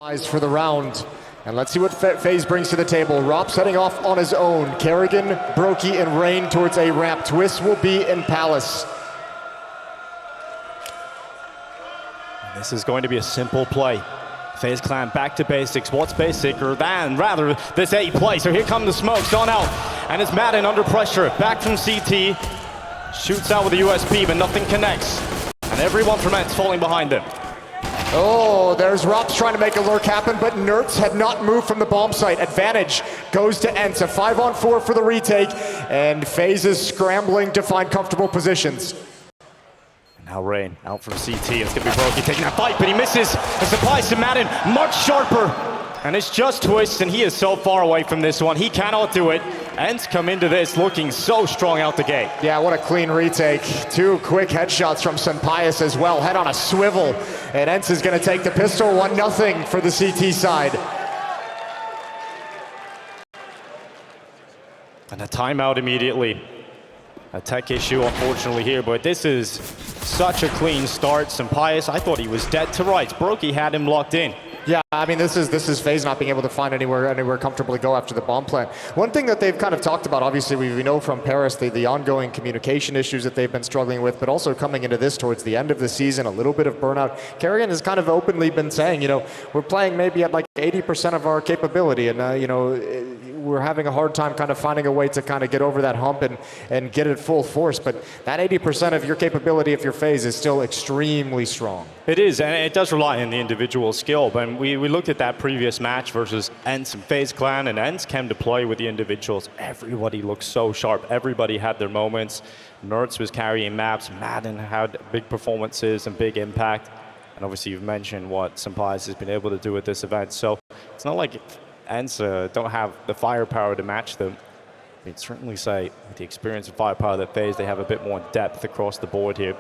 For the round. And let's see what FaZe brings to the table. ropz heading off on his own. Kerrigan, Brokey, and Rain towards a ramp. Twist will be in Palace. This is going to be a simple play. FaZe Clan back to basics. What's basicer than rather this A play? So here come the smokes on out. And it's Maden under pressure. Back from CT. Shoots out with the USP, but nothing connects. And everyone from ENCE falling behind him. Oh, there's ropz trying to make a lurk happen, but ropz had not moved from the bomb site. Advantage goes to ENCE. A 5-on-4 for the retake, and FaZe is scrambling to find comfortable positions. Now Rain out from CT. It's going to be Brokey taking that fight, but he misses. The supplies to Maden much sharper. And it's just Twist, and he is so far away from this one. He cannot do it. ENCE come into this looking so strong out the gate. Yeah, what a clean retake. Two quick headshots from Senpaius as well. Head on a swivel. And ENCE is going to take the pistol. 1-0 for the CT side. And a timeout immediately. A tech issue, unfortunately, here, but this is such a clean start. Senpaius, I thought he was dead to rights. Brokey had him locked in. Yeah, I mean, this is FaZe not being able to find anywhere comfortable to go after the bomb plant. One thing that they've kind of talked about, obviously, we know from Paris the ongoing communication issues that they've been struggling with, but also coming into this towards the end of the season, a little bit of burnout. Kerrigan has kind of openly been saying, you know, we're playing maybe at like 80% of our capability, and you know, we're having a hard time kind of finding a way to kind of get over that hump and get it full force. But that 80% of your capability if you're FaZe is still extremely strong. It is, and it does rely on the individual skill. But we looked at that previous match versus ENCE and FaZe Clan, and ENCE came to play with the individuals. Everybody looked so sharp. Everybody had their moments. ropz was carrying maps. Maden had big performances and big impact. And obviously you've mentioned what Senpaius has been able to do at this event. So it's not like ENCE don't have the firepower to match them. I'd certainly say with the experience and firepower that FaZe, they have a bit more depth across the board here.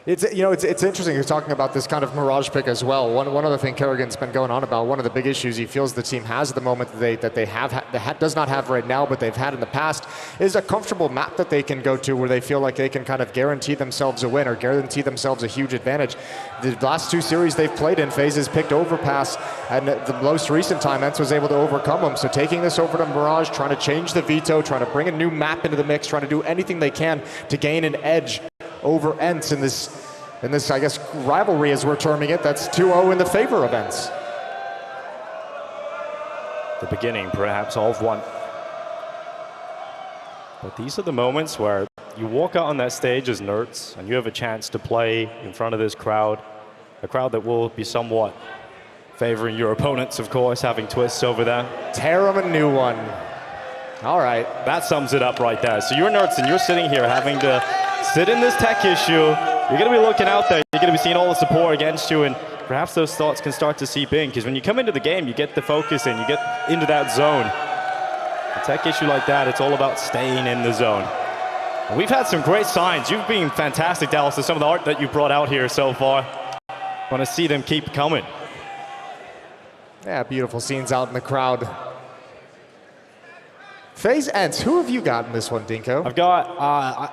It's interesting you're talking about this kind of Mirage pick as well. One other thing Kerrigan's been going on about, one of the big issues he feels the team has at the moment that does not have right now, but they've had in the past, is a comfortable map that they can go to where they feel like they can kind of guarantee themselves a win or guarantee themselves a huge advantage. The last two series they've played in, FaZe has picked Overpass, and the most recent time ENCE was able to overcome them. So taking this over to Mirage, trying to change the veto, trying to bring a new map into the mix, trying to do anything they can to gain an edge over ENCE in this, I guess, rivalry as we're terming it. That's 2-0 in the favor of ENCE. The beginning, perhaps, of one. But these are the moments where you walk out on that stage as ropz and you have a chance to play in front of this crowd, a crowd that will be somewhat favoring your opponents, of course, having twists over there. Tear them a new one. All right. That sums it up right there. So you're ropz and you're sitting here having to sit in this tech issue. You're going to be looking out there. You're going to be seeing all the support against you, and perhaps those thoughts can start to seep in, because when you come into the game, you get the focus in, you get into that zone. A tech issue like that, it's all about staying in the zone. And we've had some great signs. You've been fantastic, Dallas, to some of the art that you brought out here so far. Want to see them keep coming. Yeah, beautiful scenes out in the crowd. FaZe ENCE, who have you got in this one, Dinko? I've got,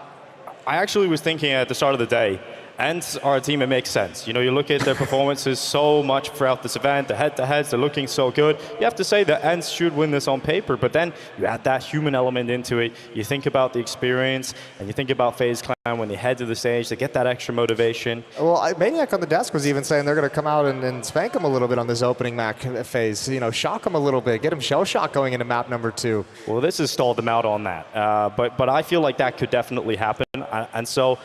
I actually was thinking at the start of the day, ENCE are a team that makes sense. You know, you look at their performances so much throughout this event, the head-to-heads, they're looking so good. You have to say that ENCE should win this on paper, but then you add that human element into it. You think about the experience, and you think about FaZe Clan when they head to the stage, they get that extra motivation. Well, Maniac on the desk was even saying they're going to come out and spank them a little bit on this opening map phase. You know, shock them a little bit, get them shell-shocked going into map number 2. Well, this has stalled them out on that, but I feel like that could definitely happen, and so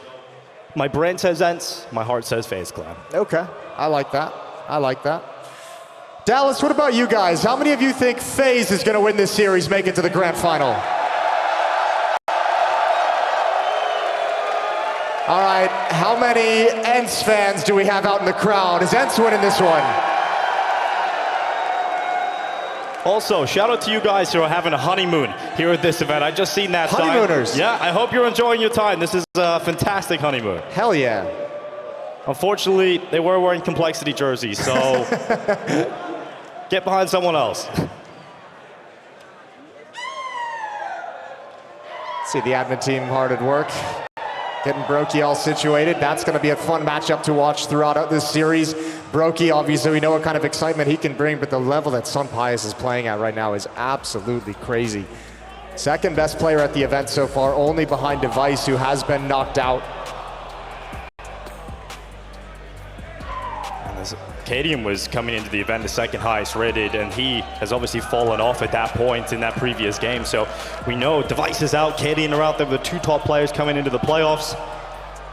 my brain says ENCE, my heart says FaZe Clan. Okay, I like that. I like that. Dallas, what about you guys? How many of you think FaZe is going to win this series, make it to the grand final? All right, how many ENCE fans do we have out in the crowd? Is ENCE winning this one? Also, shout out to you guys who are having a honeymoon here at this event. I just seen that sign. Honeymooners. Yeah, I hope you're enjoying your time. This is a fantastic honeymoon. Hell yeah. Unfortunately, they were wearing complexity jerseys, so get behind someone else. See the admin team hard at work. Getting Brokey all situated. That's going to be a fun matchup to watch throughout this series. Brokey, obviously, we know what kind of excitement he can bring, but the level that sunpius is playing at right now is absolutely crazy. Second best player at the event so far, only behind Device, who has been knocked out. Cadian was coming into the event the second highest rated, and he has obviously fallen off at that point in that previous game. So we know Device is out, Cadian are out. They're the two top players coming into the playoffs.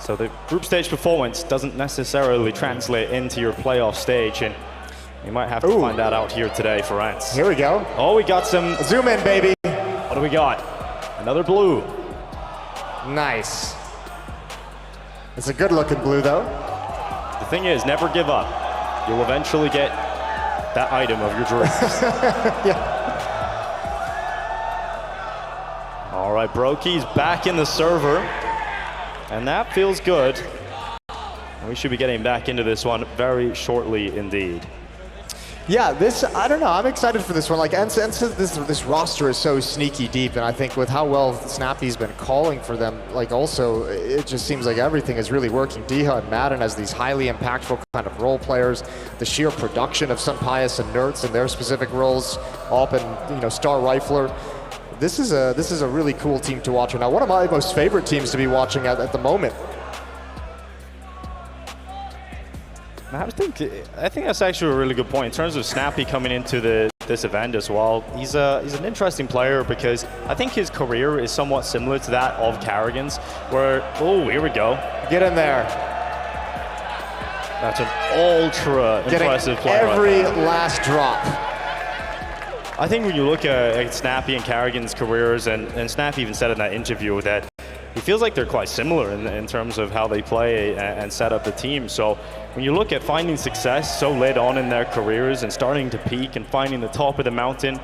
So the group stage performance doesn't necessarily translate into your playoff stage, and you might have to find that out here today for ENCE. Here we go. Oh, we got some... Zoom in, baby. What do we got? Another blue. Nice. It's a good-looking blue, though. The thing is, never give up. You'll eventually get that item of your dreams. Yeah. All right, Brokey's back in the server, and that feels good. We should be getting back into this one very shortly indeed. Yeah, I don't know, I'm excited for this one. Like, ENCE, this roster is so sneaky deep, and I think with how well Snappy's been calling for them, like, also, it just seems like everything is really working. dycha and Maden as these highly impactful kind of role players, the sheer production of sunpius and nerds in their specific roles, Op and, you know, Star Rifler. This is a really cool team to watch. Now, one of my most favorite teams to be watching at the moment. I think that's actually a really good point in terms of Snappy coming into this event as well. He's an interesting player because I think his career is somewhat similar to that of Karrigan's, where, oh, here we go. Get in there. That's an ultra impressive play. Every last drop. I think when you look at Snappy and Karrigan's careers, and Snappy even said in that interview that he feels like they're quite similar in terms of how they play and set up the team. So when you look at finding success so late on in their careers and starting to peak and finding the top of the mountain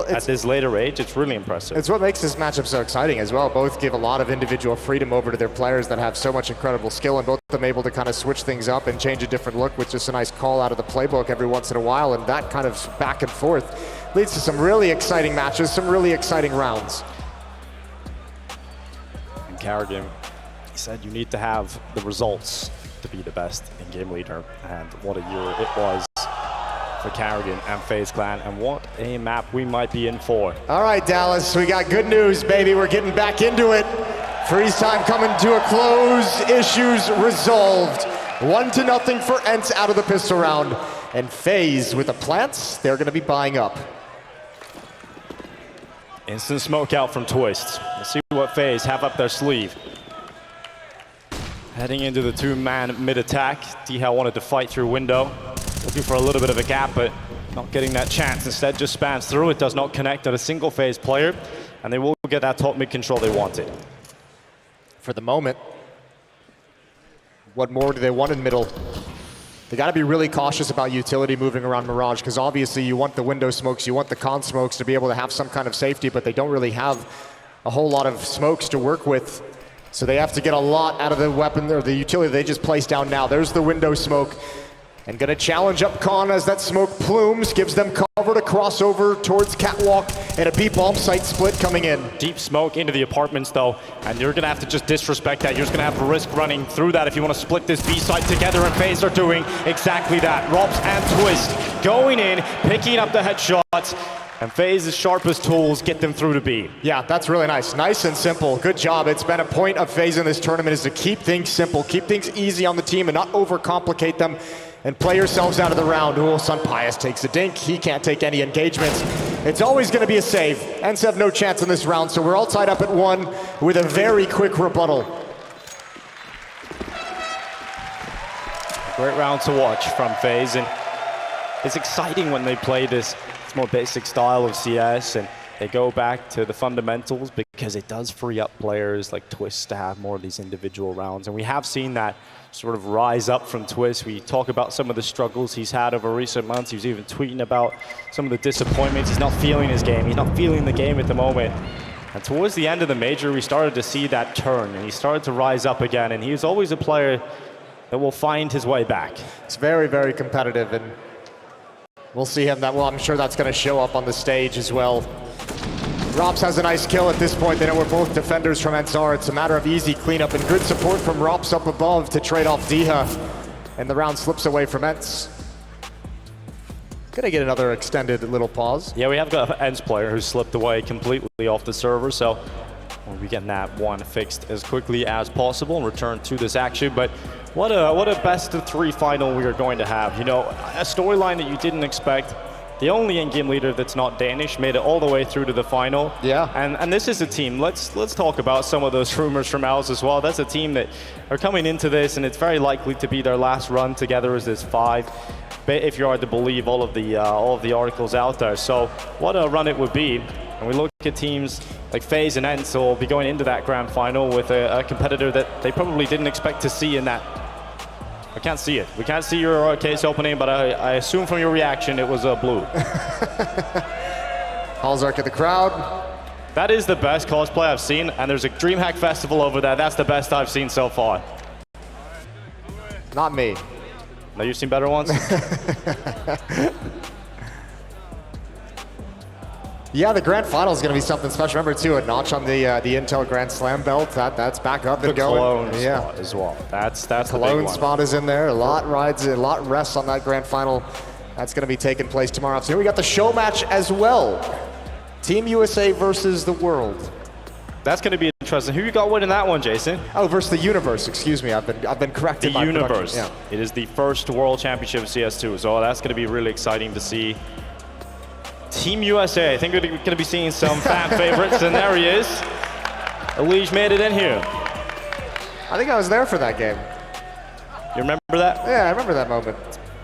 at this later age, it's really impressive. It's what makes this matchup so exciting as well. Both give a lot of individual freedom over to their players that have so much incredible skill, and both of them able to kind of switch things up and change a different look with just a nice call out of the playbook every once in a while, and that kind of back and forth leads to some really exciting matches, some really exciting rounds. Karrigan, he said you need to have the results to be the best in game leader, and what a year it was for Karrigan and FaZe Clan, and what a map we might be in for. All right, Dallas, we got good news, baby. We're getting back into it. Freeze time coming to a close. Issues resolved. 1-0 for ENCE out of the pistol round, and FaZe with the plants, they're going to be buying up. Instant smoke out from Twist. Let's see what FaZe have up their sleeve. Heading into the two-man mid-attack. dycha wanted to fight through window. Looking for a little bit of a gap, but not getting that chance. Instead, just spans through. It does not connect at a single FaZe player, and they will get that top mid control they wanted. For the moment, what more do they want in middle? They got to be really cautious about utility moving around Mirage, because obviously you want the window smokes, you want the con smokes to be able to have some kind of safety, but they don't really have a whole lot of smokes to work with. So they have to get a lot out of the weapon or the utility they just placed down now. There's the window smoke. And gonna challenge up Con as that smoke plumes, gives them cover to cross over towards Catwalk, and a B-bomb site split coming in. Deep smoke into the apartments though, and you're gonna have to just disrespect that. You're just gonna have to risk running through that if you want to split this B site together, and FaZe are doing exactly that. ropz and Twist going in, picking up the headshots, and FaZe's sharpest tools get them through to B. Yeah, that's really nice. Nice and simple. Good job. It's been a point of FaZe in this tournament is to keep things simple, keep things easy on the team and not overcomplicate them, and play yourselves out of the round. Oh, sunpius takes a dink. He can't take any engagements. It's always going to be a save. ENCE have no chance in this round, so we're all tied up at 1 with a very quick rebuttal. Great round to watch from FaZe, and it's exciting when they play this more basic style of CS and they go back to the fundamentals, because it does free up players like Twist to have more of these individual rounds. And we have seen that sort of rise up from Twist. We talk about some of the struggles he's had over recent months. He was even tweeting about some of the disappointments. He's not feeling his game. He's not feeling the game at the moment. And towards the end of the major, we started to see that turn, and he started to rise up again. And he was always a player that will find his way back. It's very, very competitive, and we'll see him that. Well, I'm sure that's going to show up on the stage as well. ropz has a nice kill at this point. They know we're both defenders from ENCE. It's a matter of easy cleanup and good support from ropz up above to trade off dycha. And the round slips away from ENCE. Gonna get another extended little pause. Yeah, we have got an ENCE player who slipped away completely off the server, so we'll be getting that one fixed as quickly as possible and return to this action. But what a best of 3 final we are going to have. You know, a storyline that you didn't expect. The only in-game leader that's not Danish made it all the way through to the final. Yeah. And this is a team. Let's talk about some of those rumors from ELSE as well. That's a team that are coming into this, and it's very likely to be their last run together as this 5. If you are to believe all of the articles out there. So what a run it would be. And we look at teams like FaZe and ENCE will be going into that grand final with a competitor that they probably didn't expect to see in that. I can't see it. We can't see your case opening, but I assume from your reaction it was blue. Halzark at the crowd. That is the best cosplay I've seen, and there's a DreamHack Festival over there. That's the best I've seen so far. Not me. No, you've seen better ones? Yeah, the grand final is going to be something special. Remember, too, a notch on the Intel Grand Slam belt. That's back up and going. Cologne spot as well. That's the Cologne big one. spot is in there. A lot rides, a lot rests on that grand final. That's going to be taking place tomorrow afternoon. We got the show match as well. Team USA versus the world. That's going to be interesting. Who you got winning that one, Jason? Oh, versus the universe. Excuse me, I've been corrected. The by universe. Yeah. It is the first World Championship of CS2, so that's going to be really exciting to see. Team USA, I think we're going to be seeing some fan favorites, and there he is. Elige made it in here. I think I was there for that game. You remember that? Yeah, I remember that moment.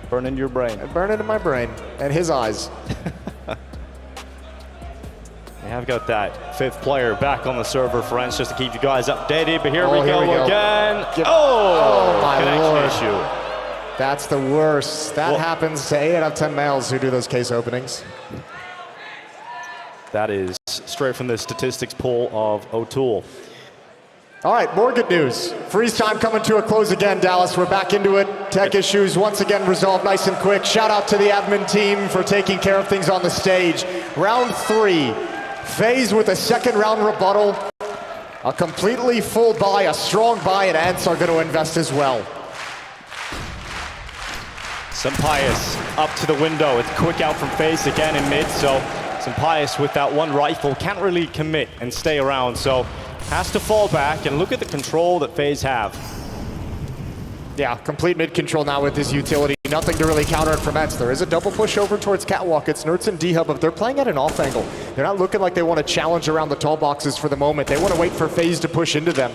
Burn into your brain. It burned into my brain and his eyes. We have got that 5th player back on the server for ENCE just to keep you guys updated, but here we go again. My Lord. Issue. That's the worst. That happens to 8 out of 10 males who do those case openings. That is straight from the statistics poll of O'Toole. All right, more good news. Freeze time coming to a close again, Dallas. We're back into it. Tech issues once again resolved nice and quick. Shout out to the admin team for taking care of things on the stage. Round 3, FaZe with a 2nd round rebuttal. A completely full buy, a strong buy, and ENCE are going to invest as well. Sampaius up to the window. It's quick out from FaZe again in mid, so Sampaius with that one rifle can't really commit and stay around, so has to fall back, and look at the control that FaZe have. Yeah, complete mid control now with his utility. Nothing to really counter it from ENCE. There is a double push over towards Catwalk. It's nertz and dycha, but they're playing at an off angle. They're not looking like they want to challenge around the tall boxes for the moment. They want to wait for FaZe to push into them.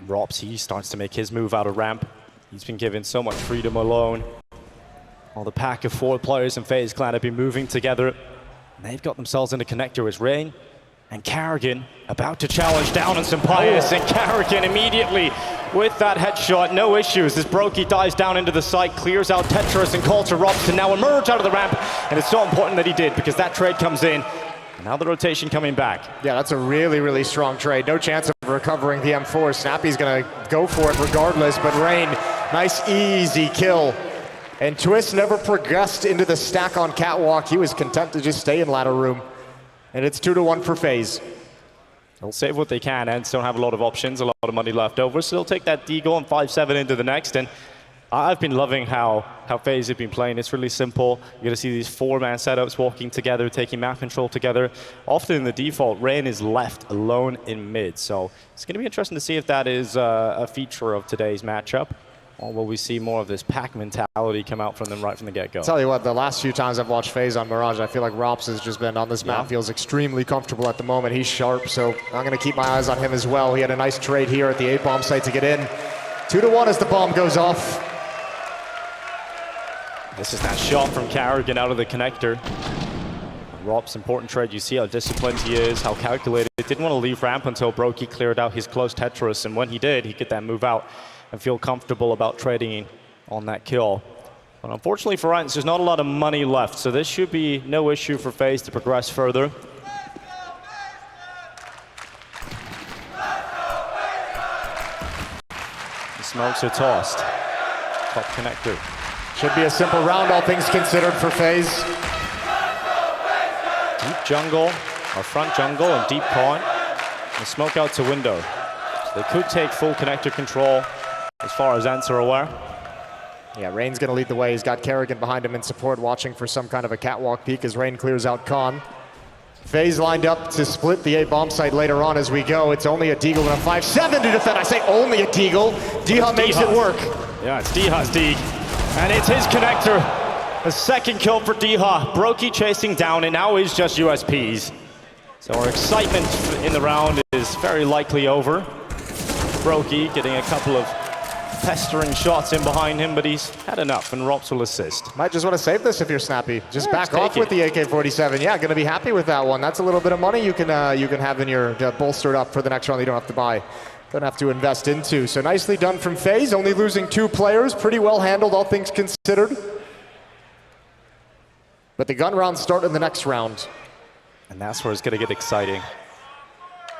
ropz, he starts to make his move out of ramp. He's been given so much freedom alone. All the pack of 4 players in FaZe Clan have been moving together. They've got themselves in a connector as Rain and Karrigan about to challenge down on Sampaius, and Karrigan immediately with that headshot, no issues. This Brokey dives down into the site, clears out Tetris and calls to ropz to now emerge out of the ramp, and it's so important that he did because that trade comes in. And now the rotation coming back. Yeah, that's a really, really strong trade. No chance of recovering the M4. Snappy's gonna go for it regardless, but Rain, nice easy kill. And Twist never progressed into the stack on Catwalk. He was content to just stay in ladder room. And it's 2-1 for FaZe. They'll save what they can. ENCE don't have a lot of options, a lot of money left over, so they'll take that deagle and 5-7 into the next. And I've been loving how FaZe have been playing. It's really simple. You're going to see these 4-man setups walking together, taking map control together. Often in the default, Rain is left alone in mid. So it's going to be interesting to see if that is a feature of today's matchup. Or will we see more of this pack mentality come out from them right from the get-go? Tell you what, the last few times I've watched FaZe on Mirage, I feel like ropz has just been on this map, feels extremely comfortable at the moment. He's sharp, so I'm going to keep my eyes on him as well. He had a nice trade here at the 8-bomb site to get in. 2-1 as the bomb goes off. This is that shot from Karrigan out of the connector. ropz, important trade. You see how disciplined he is, how calculated. Didn't want to leave ramp until Brokey cleared out his close Tetris, and when he did, he could then move out and feel comfortable about trading on that kill. But unfortunately for ENCE, there's not a lot of money left, so this should be no issue for FaZe to progress further. The smokes are tossed. Top connector. Should be a simple round, all things considered, for FaZe. Deep jungle. Our front jungle and deep con. And smoke out to window. So they could take full connector control as far as ENCE are aware. Yeah, Rain's going to lead the way. He's got Kerrigan behind him in support, watching for some kind of a catwalk peek as Rain clears out Con. FaZe lined up to split the A bomb site later on as we go. It's only a Deagle and a 5-7 to defend. I say only a Deagle. dycha makes it work. Yeah, it's dycha's Deag. And it's his connector. A second kill for dycha. Brokey chasing down, and now is just USPs. So our excitement in the round is very likely over. Brokey getting a couple of pestering shots in behind him, but he's had enough, and ropz will assist. Might just want to save this if you're snappy. Just back off with the AK-47. Yeah, going to be happy with that one. That's a little bit of money you can have in your bolstered up for the next round. You don't have to buy, don't have to invest into. So nicely done from FaZe, only losing 2 players. Pretty well handled, all things considered. But the gun rounds start in the next round. And that's where it's going to get exciting.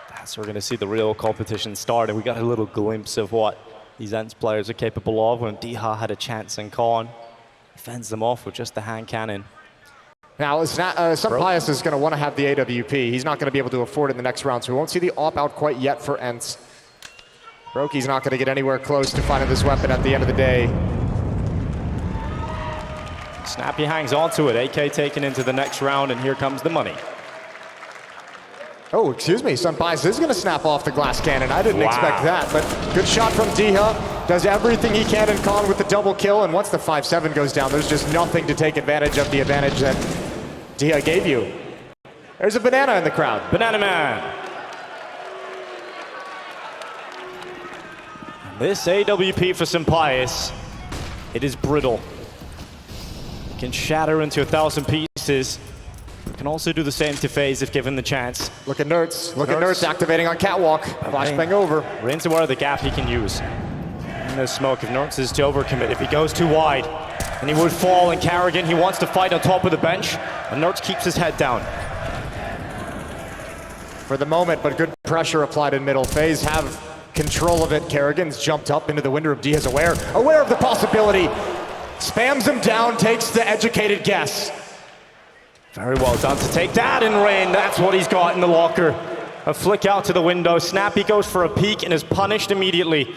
That's where we're going to see the real competition start, and we got a little glimpse of what these ENCE players are capable of when dycha had a chance in con. He fends them off with just the hand cannon. Now, Sunpius is going to want to have the AWP. He's not going to be able to afford it in the next round, so we won't see the AWP out quite yet for ENCE. Brokey's not going to get anywhere close to finding this weapon at the end of the day. Snappy hangs onto it. AK taken into the next round, and here comes the money. Oh, excuse me, Sunpius is going to snap off the glass cannon. I didn't expect that, but good shot from dycha. Does everything he can in con with the double kill, and once the 5-7 goes down, there's just nothing to take advantage of the advantage that dycha gave you. There's a banana in the crowd. Banana man. This AWP for Sunpius, it is brittle. It can shatter into 1,000 pieces. Can also do the same to FaZe if given the chance. Look at Nertz. Look at Nertz activating on catwalk. Flashbang over. Rain's aware of the gap he can use. In the smoke, if Nertz is to overcommit, if he goes too wide, and he would fall, and Kerrigan, he wants to fight on top of the bench, and Nertz keeps his head down. For the moment, but good pressure applied in middle. FaZe have control of it. Kerrigan's jumped up into the window of dycha's aware of the possibility. Spams him down, takes the educated guess. Very well done to take that in Rain. That's what he's got in the locker. A flick out to the window. Snappy goes for a peek and is punished immediately.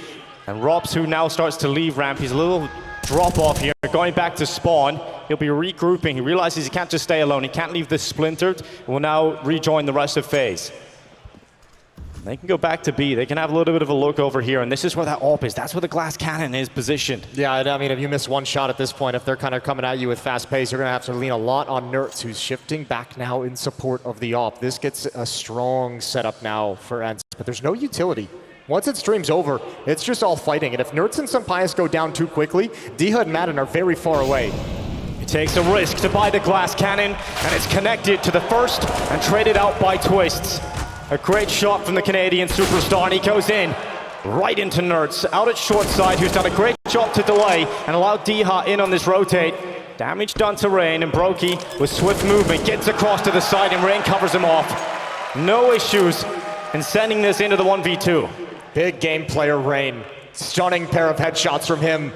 And ropz, who now starts to leave ramp, he's a little drop off here, going back to spawn. He'll be regrouping. He realizes he can't just stay alone. He can't leave this splintered. Will now rejoin the rest of FaZe. They can go back to B. They can have a little bit of a look over here, and this is where that AWP is. That's where the glass cannon is positioned. Yeah, I mean, if you miss one shot at this point, if they're kind of coming at you with fast pace, you're going to have to lean a lot on Nertz, who's shifting back now in support of the AWP. This gets a strong setup now for ENCE, but there's no utility. Once it streams over, it's just all fighting, and if Nertz and Sunpius go down too quickly, dycha and maden are very far away. He takes a risk to buy the glass cannon, and it's connected to the first and traded out by Twists. A great shot from the Canadian superstar, and he goes in right into Nertz, out at short side, who's done a great job to delay and allow dycha in on this rotate. Damage done to Rain, and Brokey, with swift movement, gets across to the side, and Rain covers him off. No issues in sending this into the 1v2. Big game player Rain. Stunning pair of headshots from him.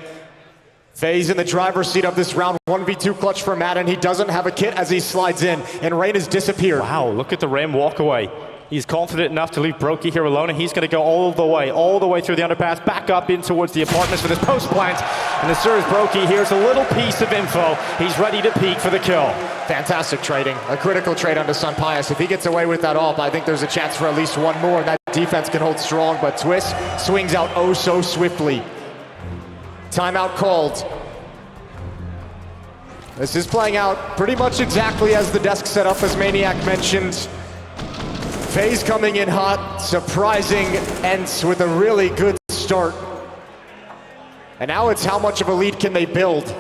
FaZe in the driver's seat of this round. 1v2 clutch for maden. He doesn't have a kit as he slides in, and Rain has disappeared. Wow, look at the Rain walk away. He's confident enough to leave Brokey here alone, and he's going to go all the way through the underpass, back up in towards the apartments for this post plant. And as soon as Brokey hears a little piece of info, he's ready to peek for the kill. Fantastic trading. A critical trade onto Sunpius. If he gets away with that AWP, I think there's a chance for at least one more, and that defense can hold strong, but Twist swings out oh so swiftly. Timeout called. This is playing out pretty much exactly as the desk set up, as Maniac mentioned. FaZe coming in hot, surprising ENCE with a really good start. And now it's how much of a lead can they build?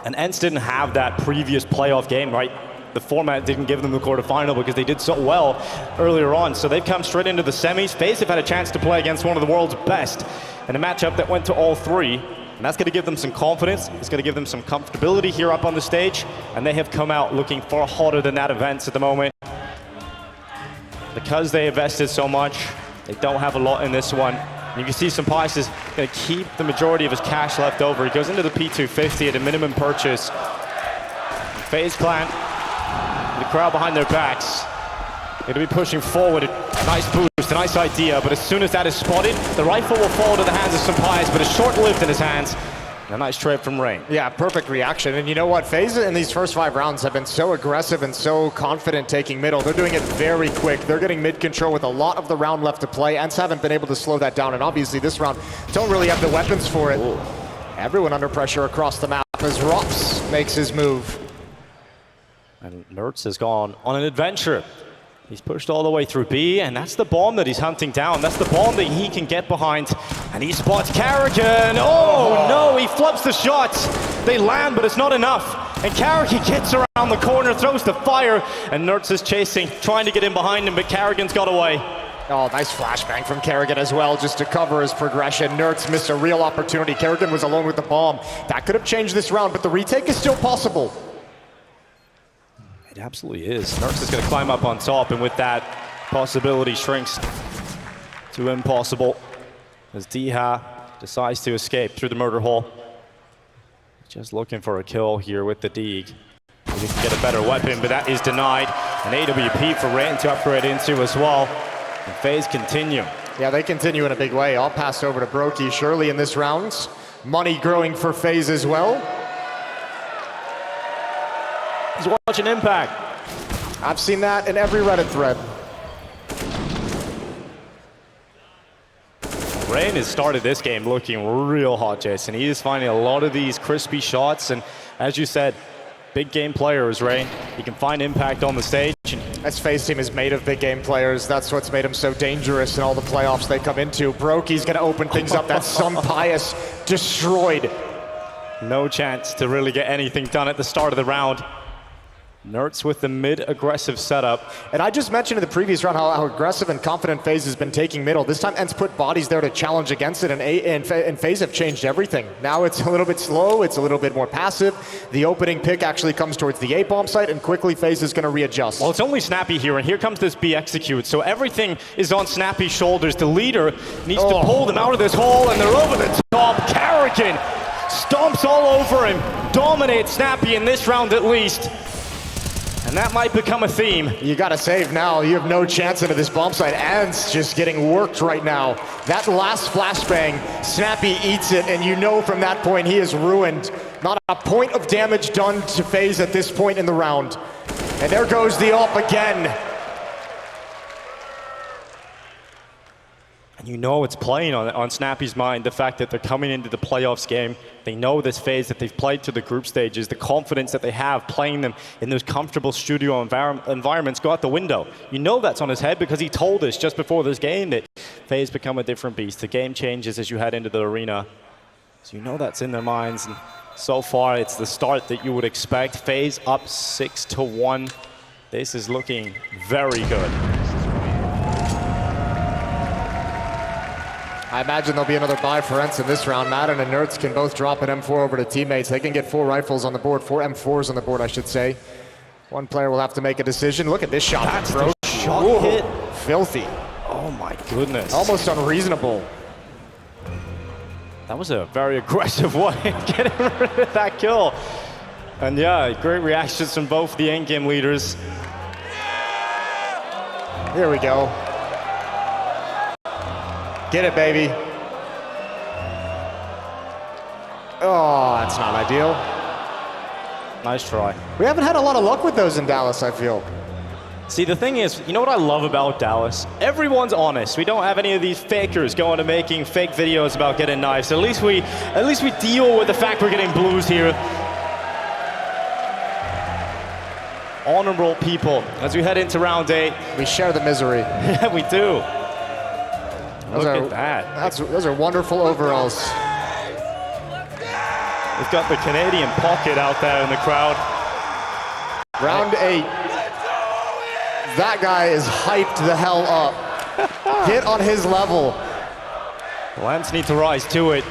And ENCE didn't have that previous playoff game, right? The format didn't give them the quarterfinal because they did so well earlier on. So they've come straight into the semis. FaZe have had a chance to play against one of the world's best in a matchup that went to all three. And that's going to give them some confidence. It's going to give them some comfortability here up on the stage. And they have come out looking far hotter than that ENCE at the moment. Because they invested so much, they don't have a lot in this one. And you can see Sunpius is going to keep the majority of his cash left over. He goes into the P250 at a minimum purchase. FaZe clan, the crowd behind their backs, going to be pushing forward. A nice boost, a nice idea, but as soon as that is spotted, the rifle will fall to the hands of Sampaias, but it's short-lived in his hands. A nice trade from Rain. Yeah, perfect reaction. And you know what? FaZe in these first 5 rounds have been so aggressive and so confident taking middle. They're doing it very quick. They're getting mid control with a lot of the round left to play. ENCE haven't been able to slow that down. And obviously this round don't really have the weapons for it. Ooh. Everyone under pressure across the map as ropz makes his move. And ropz has gone on an adventure. He's pushed all the way through B, and that's the bomb that he's hunting down. That's the bomb that he can get behind. And he spots Karrigan. Oh no, he flubs the shots. They land, but it's not enough. And Karrigan gets around the corner, throws the fire, and ropz is chasing, trying to get in behind him, but Karrigan's got away. Oh, nice flashbang from Karrigan as well, just to cover his progression. ropz missed a real opportunity. Karrigan was alone with the bomb. That could have changed this round, but the retake is still possible. It absolutely is. ropz is going to climb up on top, and with that, possibility shrinks to impossible as dycha decides to escape through the murder hole. Just looking for a kill here with the Deeg. He can get a better weapon, but that is denied. An AWP for Rain to upgrade into as well. And FaZe continue. Yeah, they continue in a big way. I'll pass over to Brokey surely in this round. Money growing for FaZe as well. He's watching Impact. I've seen that in every Reddit thread. Rain has started this game looking real hot, Jason. He is finding a lot of these crispy shots, and as you said, big game player is Rain. He can find impact on the stage. This FaZe team is made of big game players. That's what's made them so dangerous in all the playoffs they come into. Brokey's going to open things up. That Sampaias destroyed. No chance to really get anything done at the start of the round. ropz with the mid-aggressive setup. And I just mentioned in the previous round how aggressive and confident FaZe has been taking middle. This time ENCE put bodies there to challenge against it, and FaZe have changed everything. Now it's a little bit slow, it's a little bit more passive. The opening pick actually comes towards the A-bomb site, and quickly FaZe is going to readjust. Well, it's only Snappy here, and here comes this B execute, so everything is on Snappy's shoulders. The leader needs to pull them out of this hole, and they're over the top. Karrigan stomps all over him, dominates Snappy in this round at least. And that might become a theme. You gotta save now. You have no chance into this bomb site. ENCE just getting worked right now. That last flashbang, Snappy eats it, and you know from that point he is ruined. Not a point of damage done to FaZe at this point in the round. And there goes the AWP again. And you know it's playing on Snappy's mind, the fact that they're coming into the playoffs game. They know this FaZe that they've played to the group stages, the confidence that they have playing them in those comfortable studio environments go out the window. You know that's on his head because he told us just before this game that FaZe become a different beast. The game changes as you head into the arena. So you know that's in their minds. And so far, it's the start that you would expect. FaZe up 6-1. This is looking very good. I imagine there'll be another buy for ENCE in this round. Maden and ropz can both drop an M4 over to teammates. They can get 4 rifles on the board, 4 M4s on the board, I should say. One player will have to make a decision. Look at this shot. That's the shot hit. Filthy. Oh my goodness. Almost unreasonable. That was a very aggressive way of getting rid of that kill. And yeah, great reactions from both the endgame leaders. Here we go. Get it, baby. Oh, that's not ideal. Nice try. We haven't had a lot of luck with those in Dallas, I feel. See, the thing is, you know what I love about Dallas? Everyone's honest. We don't have any of these fakers going to making fake videos about getting knives. At least we deal with the fact we're getting blues here. Honorable people as we head into round 8. We share the misery. Yeah, we do. Look at that. Those are wonderful overalls. We've got the Canadian pocket out there in the crowd. Round 8. That guy is hyped the hell up. Hit on his level. ENCE need to rise to it.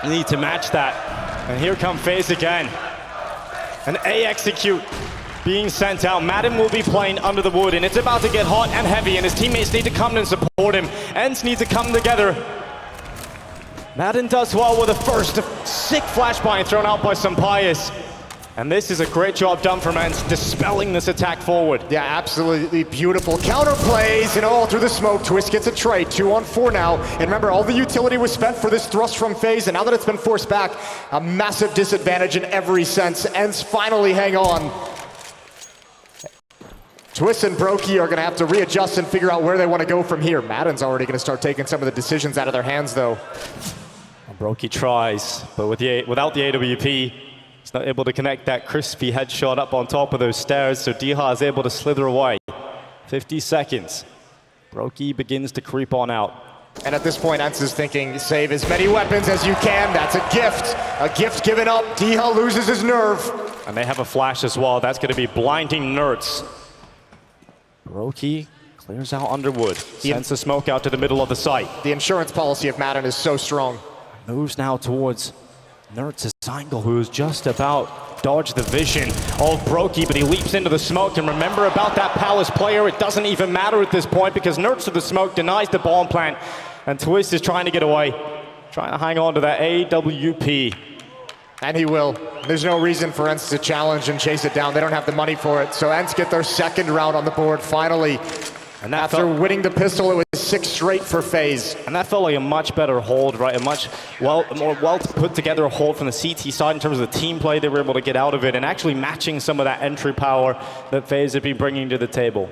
Need to match that. And here come FaZe again. An A execute being sent out. Maden will be playing under the wood, and it's about to get hot and heavy, and his teammates need to come and support him. ENCE need to come together. Maden does well with a first sick flashbang thrown out by Sampaias. And this is a great job done from ENCE, dispelling this attack forward. Yeah, absolutely beautiful. Counter plays and all through the smoke. Twist gets a trade, 2-on-4 now. And remember, all the utility was spent for this thrust from FaZe, and now that it's been forced back, a massive disadvantage in every sense. ENCE finally hang on. Twist and Brokey are going to have to readjust and figure out where they want to go from here. Maden's already going to start taking some of the decisions out of their hands, though. Brokey tries, but without the AWP, he's not able to connect that crispy headshot up on top of those stairs, so dycha is able to slither away. 50 seconds. Brokey begins to creep on out. And at this point, ENCE is thinking, save as many weapons as you can. That's a gift given up. dycha loses his nerve. And they have a flash as well. That's going to be blinding nerds. Brokey clears out Underwood, sends the smoke out to the middle of the site. The insurance policy of Maden is so strong. Moves now towards Nerds' angle, who's just about dodged the vision of Brokey, but he leaps into the smoke. And remember about that Palace player, it doesn't even matter at this point because Nerds to the smoke denies the bomb plant, and Twist is trying to get away, trying to hang on to that AWP. And he will. There's no reason for ENCE to challenge and chase it down. They don't have the money for it. So ENCE get their second round on the board finally. And after winning the pistol, it was 6 straight for FaZe. And that felt like a much better hold, right? A much more well put together hold from the CT side in terms of the team play they were able to get out of it, and actually matching some of that entry power that FaZe have been bringing to the table.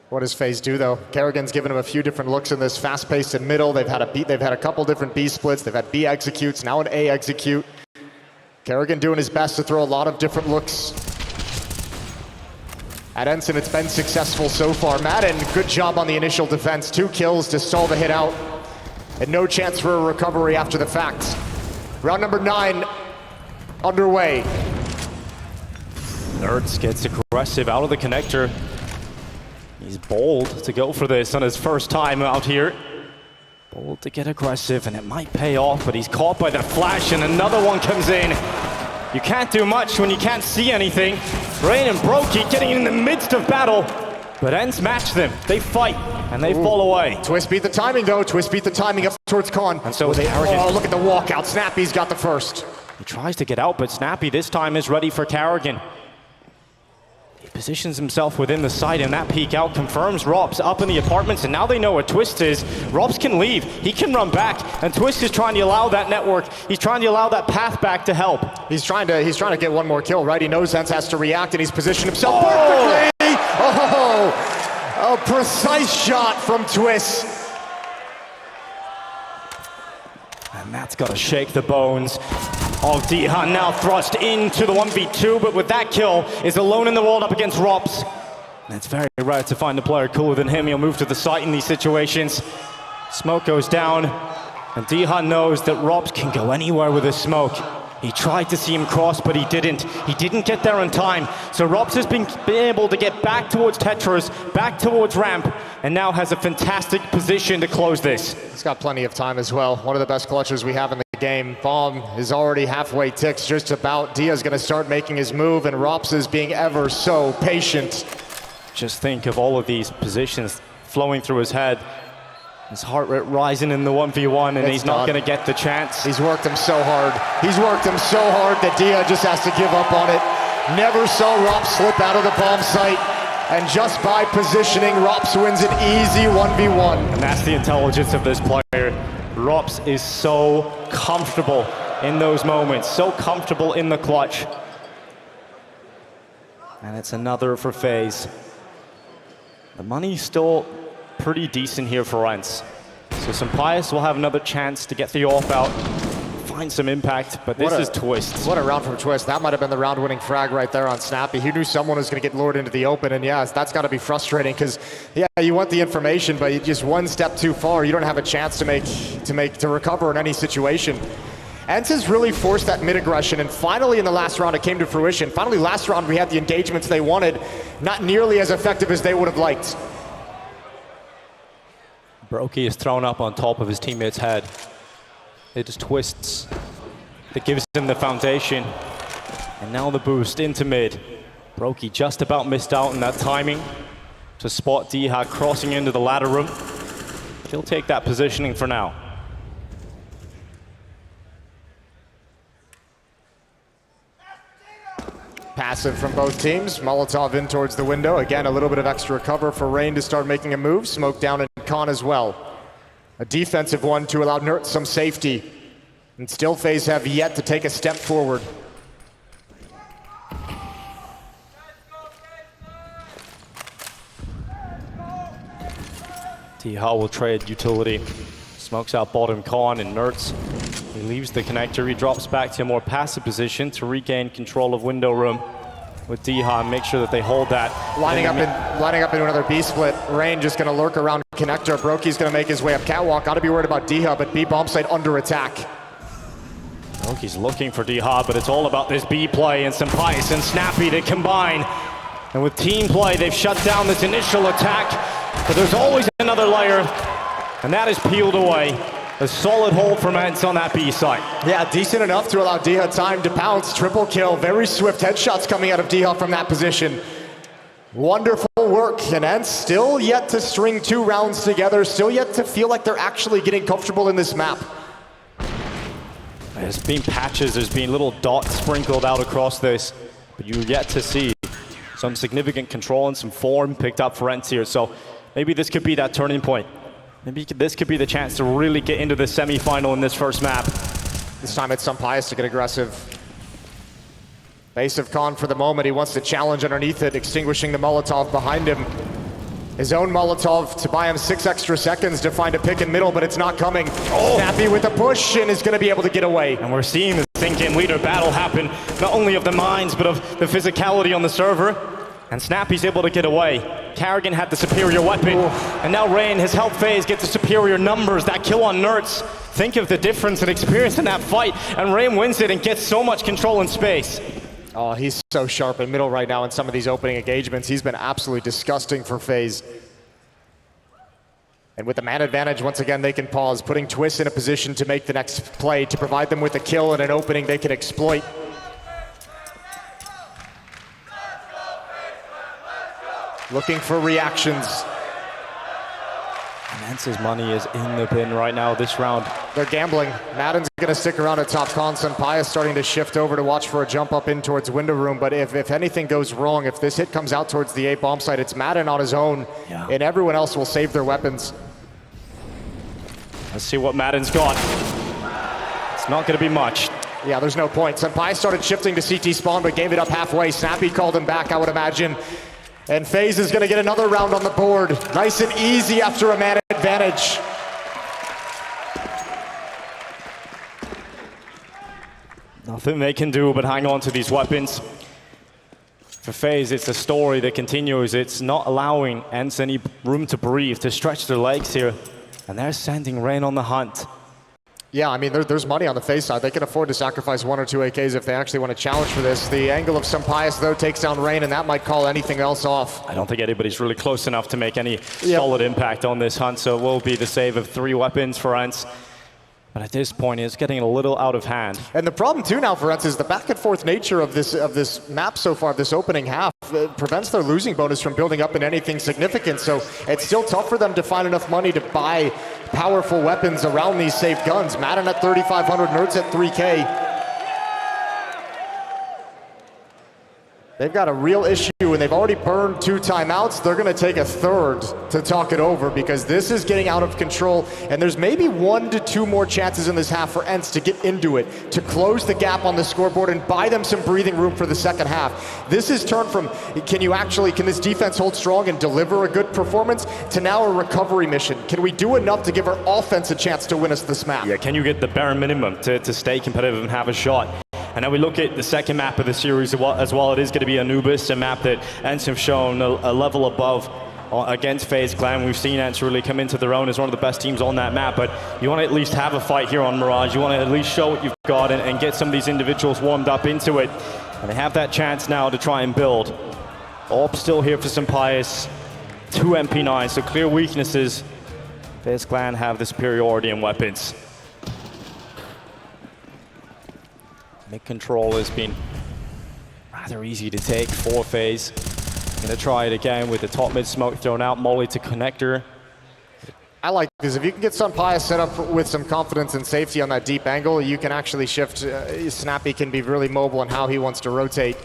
What does FaZe do, though? Kerrigan's given them a few different looks in this fast-paced and middle. They've had a couple different B splits. They've had B executes, now an A execute. Kerrigan doing his best to throw a lot of different looks. At ENCE, it's been successful so far. Maden, good job on the initial defense. 2 kills to stall the hit out. And no chance for a recovery after the fact. Round number 9 underway. Nerds gets aggressive out of the connector. He's bold to go for this on his first time out here. Bold to get aggressive, and it might pay off, but he's caught by the flash, and another one comes in. You can't do much when you can't see anything. Rain and Brokey getting in the midst of battle, but ENCE match them. They fight, and they fall away. Twist beat the timing, though. Twist beat the timing up towards Con. And so is Carrigan. Oh, look at the walkout. Snappy's got the first. He tries to get out, but Snappy this time is ready for Carrigan. He positions himself within the site, and that peek out confirms ropz up in the apartments, and now they know where Twist is. ropz can leave, he can run back, and Twist is trying to allow that network, he's trying to allow that path back to help. He's trying to get one more kill, right? He knows ENCE has to react, and he's positioned himself perfectly! Oh, a precise shot from Twist. And that's got to shake the bones of dycha, now thrust into the 1v2, but with that kill, is alone in the world up against ropz. And it's very rare to find a player cooler than him. He'll move to the site in these situations. Smoke goes down, and dycha knows that ropz can go anywhere with his smoke. He tried to see him cross, but he didn't. He didn't get there in time. So ropz has been able to get back towards Tetris, back towards ramp, and now has a fantastic position to close this. He's got plenty of time as well. One of the best clutches we have in the game. Bomb is already halfway ticks, just about. Dia's going to start making his move, and ropz is being ever so patient. Just think of all of these positions flowing through his head. His heart rate rising in the 1v1, and he's not going to get the chance. He's worked him so hard. He's worked him so hard that Dia just has to give up on it. Never saw ropz slip out of the bomb site, and just by positioning, ropz wins an easy 1v1. And that's the intelligence of this player. ropz is so comfortable in those moments, so comfortable in the clutch. And it's another for FaZe. The money's still pretty decent here for ENCE. So Sampaius will have another chance to get the AWP out, find some impact, but this is Twist. What a round from Twist. That might have been the round-winning frag right there on Snappy. He knew someone was going to get lured into the open, and yeah, that's got to be frustrating because, yeah, you want the information, but you just one step too far, you don't have a chance to recover in any situation. ENCE has really forced that mid-aggression, and finally in the last round it came to fruition. Finally, last round we had the engagements they wanted, not nearly as effective as they would have liked. Brokey is thrown up on top of his teammate's head. It just twists. That gives him the foundation. And now the boost into mid. Brokey just about missed out on that timing to spot dycha crossing into the ladder room. He'll take that positioning for now. Passive from both teams. Molotov in towards the window. Again, a little bit of extra cover for Rain to start making a move. Smoke down in Con as well. A defensive one to allow NERTZ some safety. And still FaZe have yet to take a step forward. dycha will trade utility. Smokes out bottom Con and NERTZ. He leaves the connector. He drops back to a more passive position to regain control of window room with dycha and make sure that they hold that. Lining up into another B split. Rain just gonna lurk around connector. Broky's gonna make his way up catwalk. Gotta be worried about dycha, but B bomb site under attack. Broky's looking for dycha, but it's all about this B play and Sampais and Snappy to combine. And with team play, they've shut down this initial attack, but there's always another layer, and that is peeled away. A solid hold from ENCE on that B site. Yeah, decent enough to allow dycha time to pounce. Triple kill, very swift headshots coming out of dycha from that position. Wonderful work, and ENCE still yet to string 2 rounds together, still yet to feel like they're actually getting comfortable in this map. There's been patches, there's been little dots sprinkled out across this, but you're yet to see some significant control and some form picked up for ENCE here, so maybe this could be that turning point. Maybe this could be the chance to really get into the semi-final in this first map. This time it's Sampais to get aggressive. Base of Con for the moment. He wants to challenge underneath it, extinguishing the Molotov behind him. His own Molotov to buy him 6 extra seconds to find a pick in middle, but it's not coming. Snappy with a push and is going to be able to get away. And we're seeing the think-in leader battle happen, not only of the minds, but of the physicality on the server. And Snappy's able to get away. Karrigan had the superior weapon, and now Rain has helped FaZe get the superior numbers. That kill on NERTZ, think of the difference and experience in that fight, and Rain wins it and gets so much control in space. Oh, he's so sharp in middle right now in some of these opening engagements. He's been absolutely disgusting for FaZe. And with the man advantage, once again, they can pause, putting Twist in a position to make the next play, to provide them with a kill and an opening they can exploit. Looking for reactions. And ENCE's money is in the bin right now this round. They're gambling. Maden's gonna stick around at top con. Sampais starting to shift over to watch for a jump up in towards window room, but if anything goes wrong, if this hit comes out towards the A bomb site, it's Maden on his own, and everyone else will save their weapons. Let's see what Maden's got. It's not gonna be much. Yeah, there's no point. Sampais started shifting to CT spawn, but gave it up halfway. Snappy called him back, I would imagine. And FaZe is going to get another round on the board. Nice and easy after a man advantage. Nothing they can do but hang on to these weapons. For FaZe, it's a story that continues. It's not allowing ENCE any room to breathe, to stretch their legs here. And they're sending Rain on the hunt. Yeah, I mean, there's money on the FaZe side. They can afford to sacrifice 1 or 2 AKs if they actually want to challenge for this. The angle of Sampais, though, takes down Rain, and that might call anything else off. I don't think anybody's really close enough to make any solid impact on this hunt, so it will be the save of 3 weapons for ENCE. But at this point, it's getting a little out of hand. And the problem, too, now for ENCE is the back-and-forth nature of this map so far, this opening half, prevents their losing bonus from building up in anything significant. So it's still tough for them to find enough money to buy powerful weapons around these safe guns. Maden at 3,500, NERTZ at 3K. They've got a real issue, and they've already burned 2 timeouts. They're going to take a 3rd to talk it over, because this is getting out of control, and there's maybe 1 to 2 more chances in this half for ENCE to get into it, to close the gap on the scoreboard and buy them some breathing room for the second half. This is turned from, can this defense hold strong and deliver a good performance, to now a recovery mission. Can we do enough to give our offense a chance to win us this map? Yeah, can you get the bare minimum to stay competitive and have a shot? And now we look at the second map of the series as well. It is going to be Anubis, a map that ENCE have shown a level above against FaZe Clan. We've seen ENCE really come into their own as one of the best teams on that map, but you want to at least have a fight here on Mirage. You want to at least show what you've got and get some of these individuals warmed up into it. And they have that chance now to try and build. AWP still here for Sampais. 2 MP9s, so clear weaknesses. FaZe Clan have the superiority in weapons. Mid control has been rather easy to take for FaZe. Gonna try it again with the top mid smoke thrown out, Molly to connector. I like this. If you can get Sampais set up with some confidence and safety on that deep angle, you can actually shift. Snappy can be really mobile in how he wants to rotate.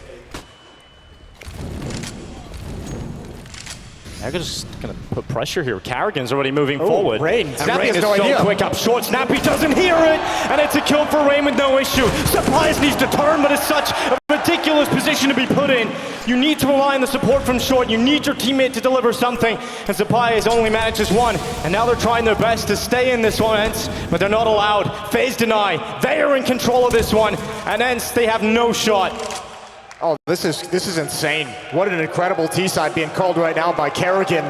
They're just going to put pressure here. Karrigan's already moving forward. Rain. And Snappy Rain has is no so idea. quick up short. Snappy doesn't hear it, and it's a kill for Rain with no issue. Supplies needs to turn, but it's such a ridiculous position to be put in. You need to rely on the support from short. You need your teammate to deliver something, and Supplies only manages one. And now they're trying their best to stay in this one, ENCE, but they're not allowed. FaZe deny. They are in control of this one, and ENCE, they have no shot. Oh, this is insane. What an incredible T-side being called right now by Karrigan.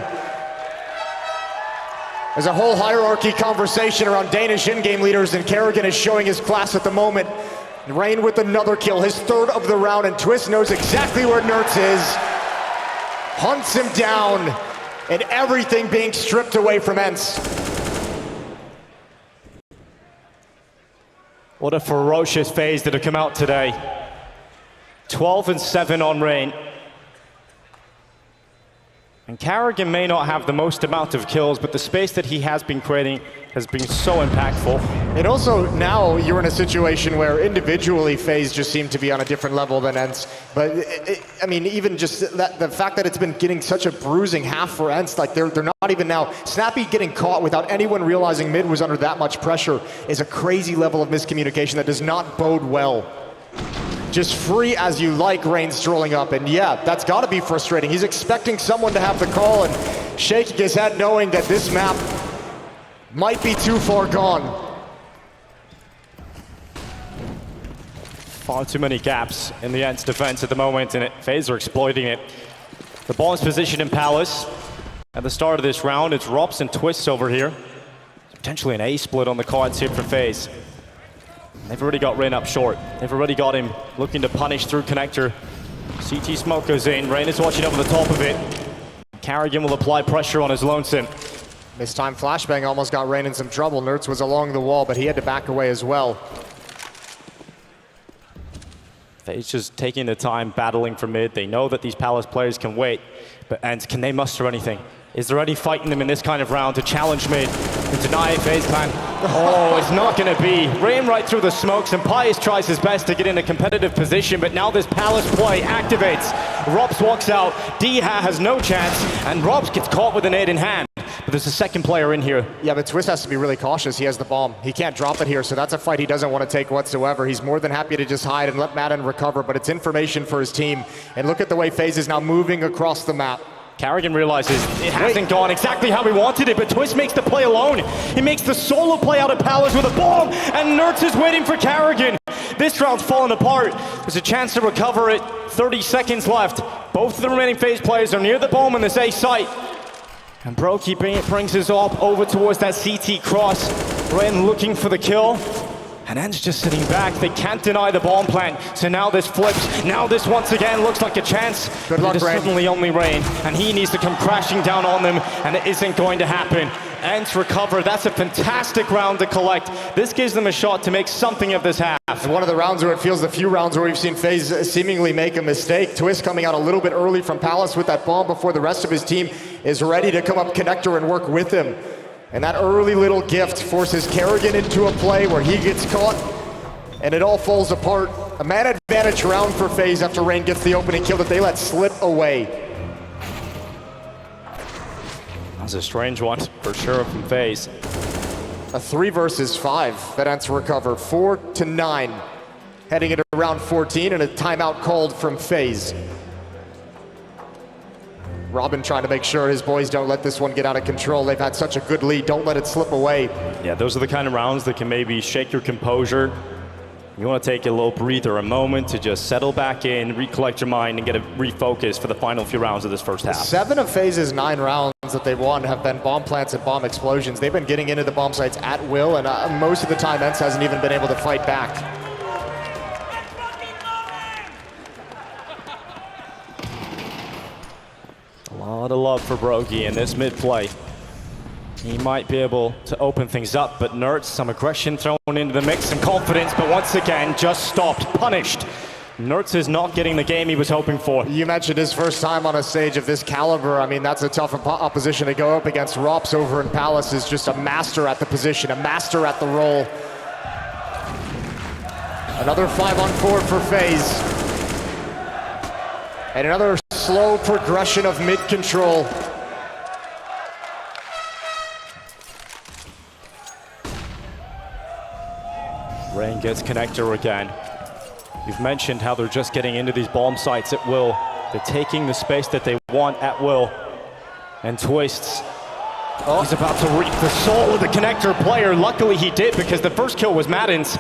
There's a whole hierarchy conversation around Danish in-game leaders, and Karrigan is showing his class at the moment. Rain with another kill, his third of the round, and Twist knows exactly where Nertz is. Hunts him down, and everything being stripped away from ENCE. What a ferocious FaZe that have come out today. 12-7 on Rain. And Karrigan may not have the most amount of kills, but the space that he has been creating has been so impactful. And also now you're in a situation where individually FaZe just seem to be on a different level than ENCE. But I mean, even just that, the fact that it's been getting such a bruising half for ENCE, like they're not even now. Snappy getting caught without anyone realizing mid was under that much pressure is a crazy level of miscommunication that does not bode well. Just free as you like, Rain strolling up, and yeah, that's got to be frustrating. He's expecting someone to have the call and shaking his head knowing that this map might be too far gone. Far too many gaps in the ENCE defense at the moment, and FaZe are exploiting it. The ball is positioned in Palace. At the start of this round, it's ropz and Twists over here. Potentially an A split on the cards here for FaZe. They've already got Rain up short. They've already got him looking to punish through connector. CT smoke goes in. Rain is watching over the top of it. Karrigan will apply pressure on his lonesome. Mistimed flashbang almost got Rain in some trouble. Nertz was along the wall, but he had to back away as well. FaZe just taking the time, battling for mid. They know that these Palace players can wait, but ENCE, can they muster anything? Is there any fight in them in this kind of round to challenge mid, to deny it, FaZe clan? Oh, it's not going to be. Rain right through the smokes, and Pius tries his best to get in a competitive position, but now this Palace play activates. ropz walks out, dycha has no chance, and ropz gets caught with a nade in hand. But there's a second player in here. Yeah, but Twist has to be really cautious. He has the bomb. He can't drop it here, so that's a fight he doesn't want to take whatsoever. He's more than happy to just hide and let Maden recover, but it's information for his team. And look at the way FaZe is now moving across the map. Karrigan realizes it hasn't gone exactly how he wanted it, but Twist makes the play alone. He makes the solo play out of Palace with a bomb, and Nertz is waiting for Karrigan. This round's falling apart. There's a chance to recover it. 30 seconds left. Both of the remaining FaZe players are near the bomb in this A site. And Broky brings his AWP over towards that CT cross. Rain looking for the kill. And ENCE just sitting back. They can't deny the bomb plant. So now this flips. Now this once again looks like a chance. Good luck, Rain. Suddenly only Rain. And he needs to come crashing down on them. And it isn't going to happen. ENCE recover. That's a fantastic round to collect. This gives them a shot to make something of this half. One of the rounds where it feels the few rounds where we've seen FaZe seemingly make a mistake. Twist coming out a little bit early from Palace with that bomb before the rest of his team is ready to come up connector and work with him. And that early little gift forces Karrigan into a play where he gets caught and it all falls apart. A man advantage round for FaZe after Rain gets the opening kill that they let slip away. That's a strange one for sure from FaZe. A 3 versus 5 that ENCE recover, 4-9. Heading into round 14 and a timeout called from FaZe. Robin trying to make sure his boys don't let this one get out of control. They've had such a good lead, don't let it slip away. Yeah, those are the kind of rounds that can maybe shake your composure. You want to take a little breather, a moment to just settle back in, recollect your mind, and get a refocus for the final few rounds of this first half. 7 of FaZe's 9 rounds that they've won have been bomb plants and bomb explosions. They've been getting into the bomb sites at will, and most of the time ENCE hasn't even been able to fight back. A lot of love for Broky in this mid play. He might be able to open things up, but Nertz, some aggression thrown into the mix, some confidence, but once again, just stopped, punished. Nertz is not getting the game he was hoping for. You mentioned his first time on a stage of this caliber. I mean, that's a tough opposition to go up against. ropz over in Palace is just a master at the position, a master at the role. Another 5-on-4 for FaZe. And another slow progression of mid control. Rain gets connector again. You've mentioned how they're just getting into these bomb sites at will. They're taking the space that they want at will. And Twists. Oh. He's about to reap the soul of the connector player. Luckily he did, because the first kill was Maden's.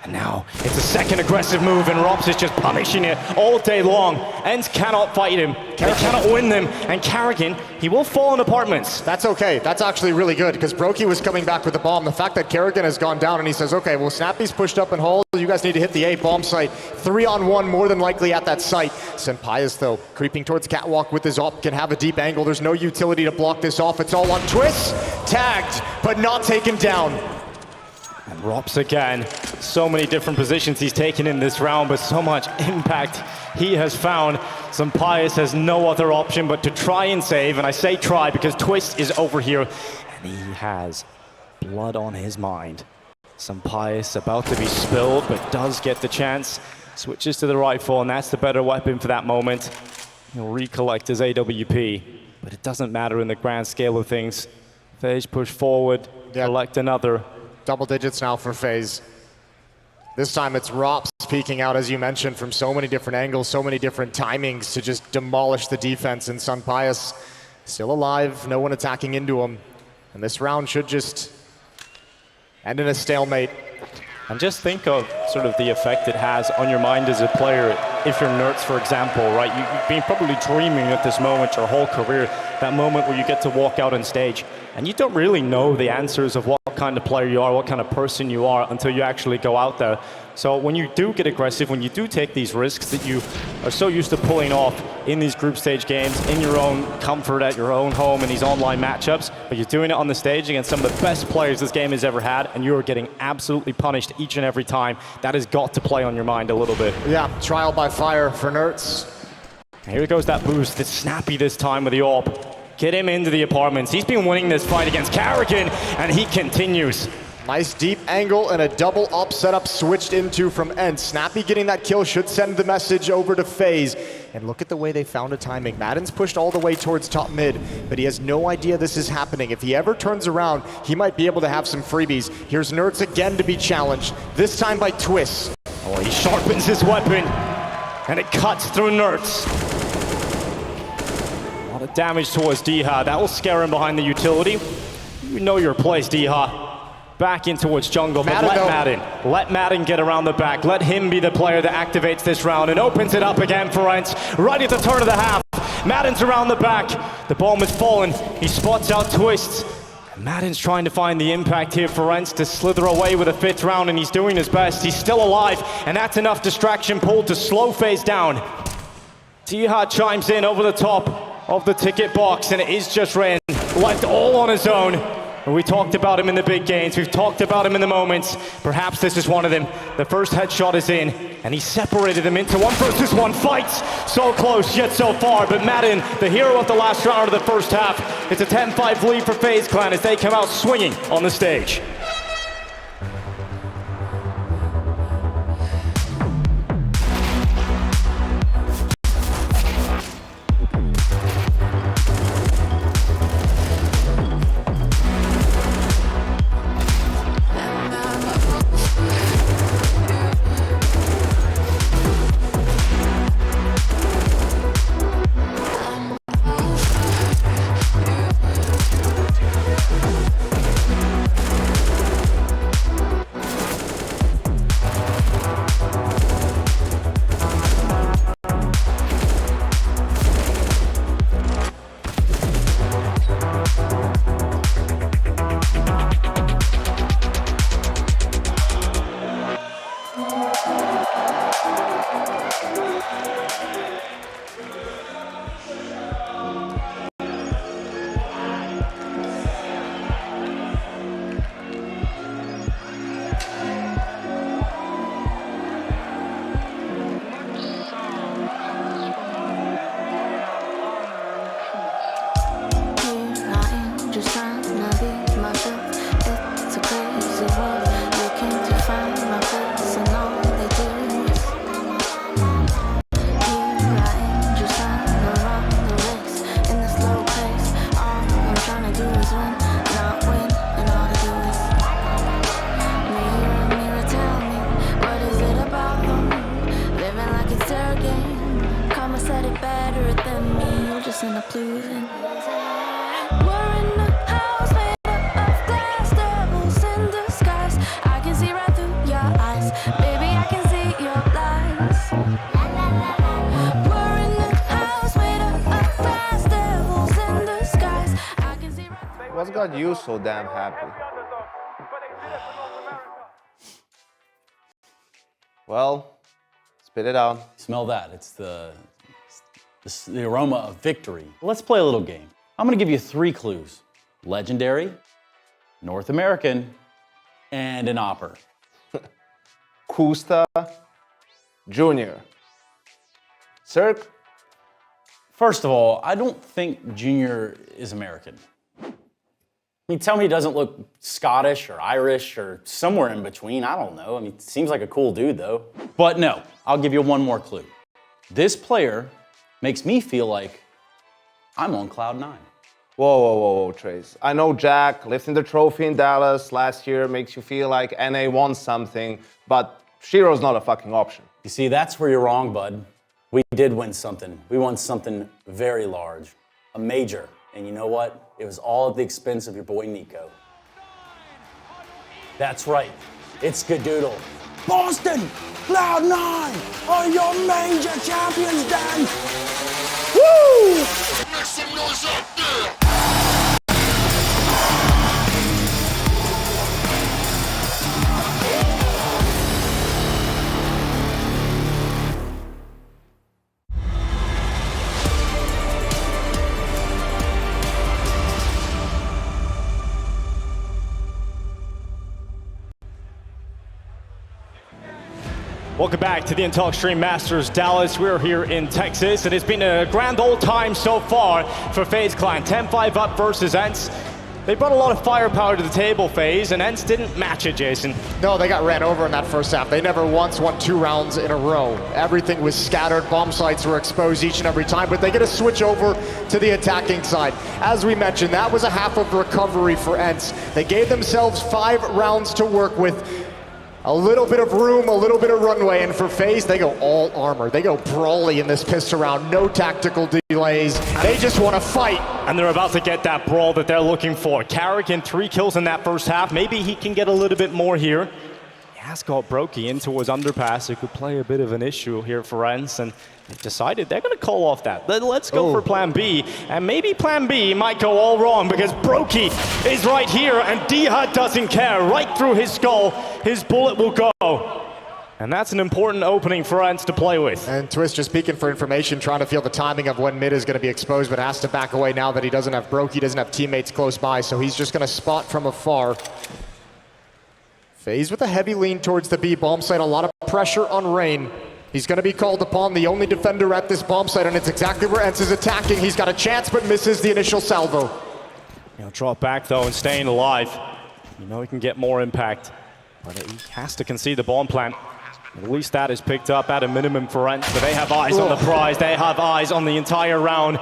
And now it's a second aggressive move, and ropz is just punishing it all day long. ENCE cannot fight him. They cannot win them. And Karrigan, he will fall in apartments. That's okay. That's actually really good, because Brokey was coming back with the bomb. The fact that Karrigan has gone down and he says, okay, well, Snappy's pushed up in hole. You guys need to hit the A bomb site. 3-on-1 more than likely at that site. Senpaius, though, creeping towards catwalk with his op, can have a deep angle. There's no utility to block this off. It's all on Twists. Tagged, but not taken down. And ropz again. So many different positions he's taken in this round, but so much impact he has found. Senpaius has no other option but to try and save, and I say try because Twist is over here, and he has blood on his mind. Senpaius about to be spilled, but does get the chance. Switches to the rifle, and that's the better weapon for that moment. He'll recollect his AWP, but it doesn't matter in the grand scale of things. FaZe push forward, collect another. Double digits now for FaZe. This time it's ropz peeking out, as you mentioned, from so many different angles, so many different timings to just demolish the defense. And Senpaius still alive, no one attacking into him. And this round should just end in a stalemate. And just think of sort of the effect it has on your mind as a player. If you're NERTZ, for example, right? You've been probably dreaming of this moment your whole career, that moment where you get to walk out on stage. And you don't really know the answers of what kind of player you are, what kind of person you are, until you actually go out there. So when you do get aggressive, when you do take these risks that you are so used to pulling off in these group stage games, in your own comfort, at your own home, in these online matchups, but you're doing it on the stage against some of the best players this game has ever had, and you are getting absolutely punished each and every time, that has got to play on your mind a little bit. Yeah, trial by fire for NERTZ. Here goes that boost. It's Snappy this time with the AWP. Get him into the apartments. He's been winning this fight against Karrigan, and he continues. Nice deep angle and a double up setup switched into from ENCE. Snappy getting that kill should send the message over to FaZe. And look at the way they found a timing. Maden's pushed all the way towards top mid, but he has no idea this is happening. If he ever turns around, he might be able to have some freebies. Here's NERTZ again to be challenged, this time by Twist. Oh, he sharpens his weapon, and it cuts through NERTZ. A lot of damage towards dycha. That will scare him behind the utility. You know your place, dycha. Back in towards jungle, but let Maden get around the back. Let him be the player that activates this round and opens it up again for ENCE. Right at the turn of the half, Maden's around the back. The bomb has fallen. He spots out Twists. Maden's trying to find the impact here for ENCE to slither away with a 5th round, and he's doing his best. He's still alive, and that's enough distraction pull to slow FaZe down. dycha chimes in over the top of the ticket box, and it is just Rain, left all on his own. And we talked about him in the big games, we've talked about him in the moments. Perhaps this is one of them. The first headshot is in, and he separated them into 1-versus-1 fights. So close, yet so far, but Maden, the hero of the last round of the first half. It's a 10-5 lead for FaZe Clan as they come out swinging on the stage. What's got you so damn happy? Well, spit it out. Smell that. It's the aroma of victory. Let's play a little game. I'm gonna give you 3 clues. Legendary, North American, and an opper. Kusta Jr. Cirque? First of all, I don't think Junior is American. I mean, tell me he doesn't look Scottish or Irish or somewhere in between. I don't know. I mean, seems like a cool dude, though. But no, I'll give you one more clue. This player makes me feel like I'm on cloud 9. Whoa, Trace. I know Jack lifting the trophy in Dallas last year makes you feel like NA won something, but Shiro's not a fucking option. You see, that's where you're wrong, bud. We did win something. We won something very large, a major. And you know what? It was all at the expense of your boy Nico. That's right. It's Skadoodle. Boston, Cloud9 are your major champions, Dan. Woo! Make some noise out there! Welcome back to the Intel Extreme Masters Dallas. We're here in Texas, and it's been a grand old time so far for FaZe Clan. 10-5 up versus ENCE. They brought a lot of firepower to the table, FaZe, and ENCE didn't match it, Jason. No, they got ran over in that first half. They never once won 2 rounds in a row. Everything was scattered. Bomb sites were exposed each and every time, but they get a switch over to the attacking side. As we mentioned, that was a half of recovery for ENCE. They gave themselves 5 rounds to work with. A little bit of room, a little bit of runway, and for FaZe, they go all armor. They go brawly in this pistol round, no tactical delays. They just want to fight. And they're about to get that brawl that they're looking for. Carrigan, 3 kills in that first half. Maybe he can get a little bit more here. He has got Brokey into his underpass. It could play a bit of an issue here for ENCE, and they've decided they're going to call off that. Let's go for plan B, and maybe plan B might go all wrong because Brokey is right here, and dycha doesn't care. Right through his skull, his bullet will go. And that's an important opening for ENCE to play with. And Twist just peeking for information, trying to feel the timing of when mid is going to be exposed, but has to back away now that he doesn't have Brokey, doesn't have teammates close by, so he's just going to spot from afar. FaZe with a heavy lean towards the B bomb site, a lot of pressure on Rain. He's going to be called upon, the only defender at this bomb site, and it's exactly where ENCE is attacking. He's got a chance, but misses the initial salvo. He'll drop back, though, and staying alive. You know he can get more impact, but he has to concede the bomb plant. At least that is picked up at a minimum for ENCE, but they have eyes on the prize. They have eyes on the entire round,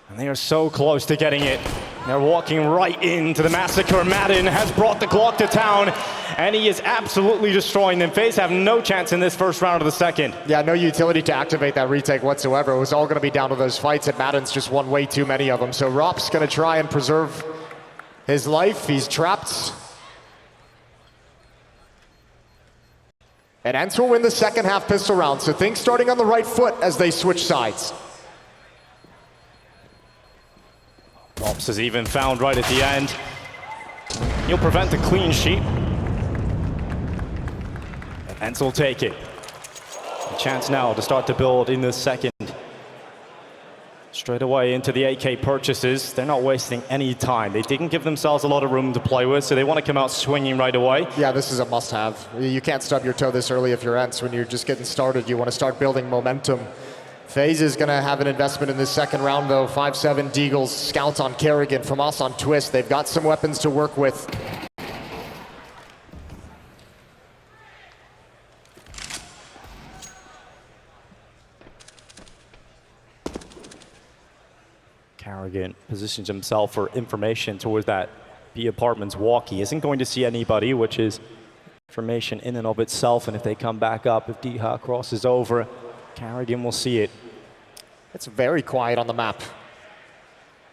and they are so close to getting it. They're walking right into the massacre. Maden has brought the Glock to town, and he is absolutely destroying them. FaZe have no chance in this first round of the second. Yeah, no utility to activate that retake whatsoever. It was all going to be down to those fights, and Maden's just won way too many of them. So ropz going to try and preserve his life. He's trapped. And ENCE will win the second half pistol round, so things starting on the right foot as they switch sides. ropz is even found right at the end. He'll prevent the clean sheet. ENCE will take it. A chance now to start to build in the second. Straight away into the AK purchases. They're not wasting any time. They didn't give themselves a lot of room to play with, so they want to come out swinging right away. Yeah, this is a must-have. You can't stub your toe this early if you're ENCE. When you're just getting started, you want to start building momentum. FaZe is going to have an investment in this second round, though. 5-7 Deagles, scouts on Carrigan, from us on Twist. They've got some weapons to work with. Carrigan positions himself for information towards that B apartment's walk. He isn't going to see anybody, which is information in and of itself. And if they come back up, if dycha crosses over, Carrigan will see it. It's very quiet on the map.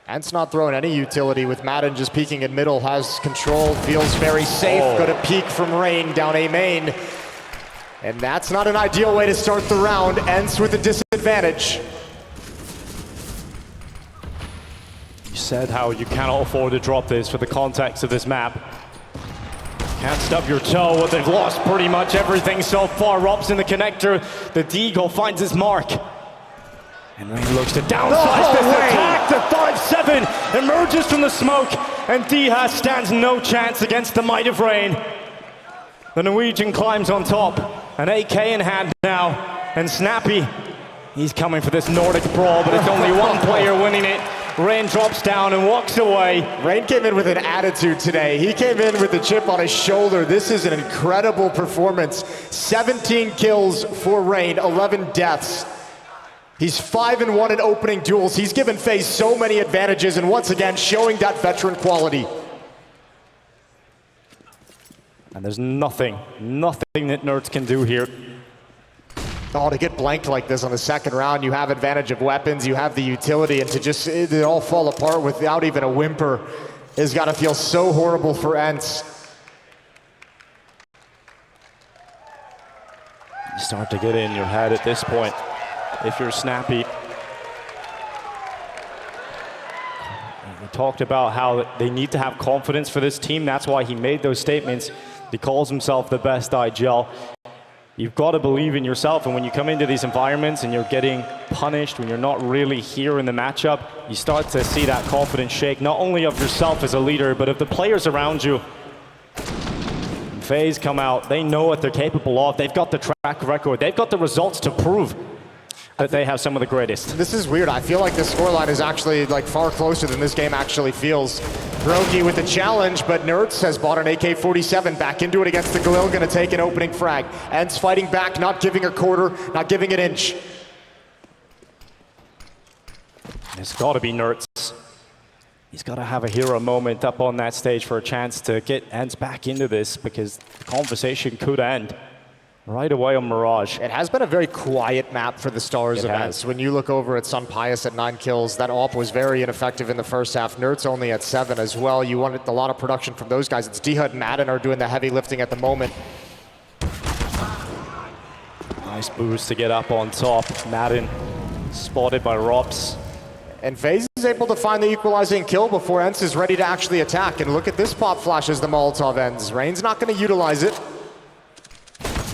ENCE not throwing any utility with Maden just peeking in middle, has control, feels very safe. Got a peek from Rain down A main. And that's not an ideal way to start the round. ENCE with a disadvantage. You said how you cannot afford to drop this for the context of this map. Can't stub your toe. They've lost pretty much everything so far. ropz in the connector. The Deagle finds his mark. And Rain looks to downsize this attack. The 5-7 emerges from the smoke. And dycha stands no chance against the might of Rain. The Norwegian climbs on top. An AK in hand now. And Snappy, he's coming for this Nordic brawl, but it's only one player winning it. Rain drops down and walks away. Rain came in with an attitude today. He came in with the chip on his shoulder. This is an incredible performance. 17 kills for Rain, 11 deaths. He's 5-1 in opening duels. He's given FaZe so many advantages, and once again, showing that veteran quality. And there's nothing that Nerds can do here. Oh, to get blanked like this on the second round, you have advantage of weapons, you have the utility, and to just it all fall apart without even a whimper has got to feel so horrible for ENCE. You start to get in your head at this point. If you're Snappy. We talked about how they need to have confidence for this team. That's why he made those statements. He calls himself the best IGL. You've got to believe in yourself, and when you come into these environments and you're getting punished, when you're not really here in the matchup, you start to see that confidence shake, not only of yourself as a leader, but of the players around you. FaZe come out, they know what they're capable of, they've got the track record, they've got the results to prove that they have some of the greatest. This is weird. I feel like this scoreline is actually like far closer than this game actually feels. Broky with the challenge, but Nerds has bought an AK-47 back into it against the Galil, gonna take an opening frag. ENCE fighting back, not giving a quarter, not giving an inch. It's gotta be Nerds. He's gotta have a hero moment up on that stage for a chance to get ENCE back into this, because the conversation could end right away on Mirage. It has been a very quiet map for the stars of ENCE. When you look over at Sun Pius at 9 kills, that AWP was very ineffective in the first half. Nerds only at 7 as well. You wanted a lot of production from those guys. It's dycha and Maden are doing the heavy lifting at the moment. Nice boost to get up on top. Maden spotted by ropz. And FaZe is able to find the equalizing kill before ENCE is ready to actually attack. And look at this pop flash as the Molotov ends. Rain's not going to utilize it.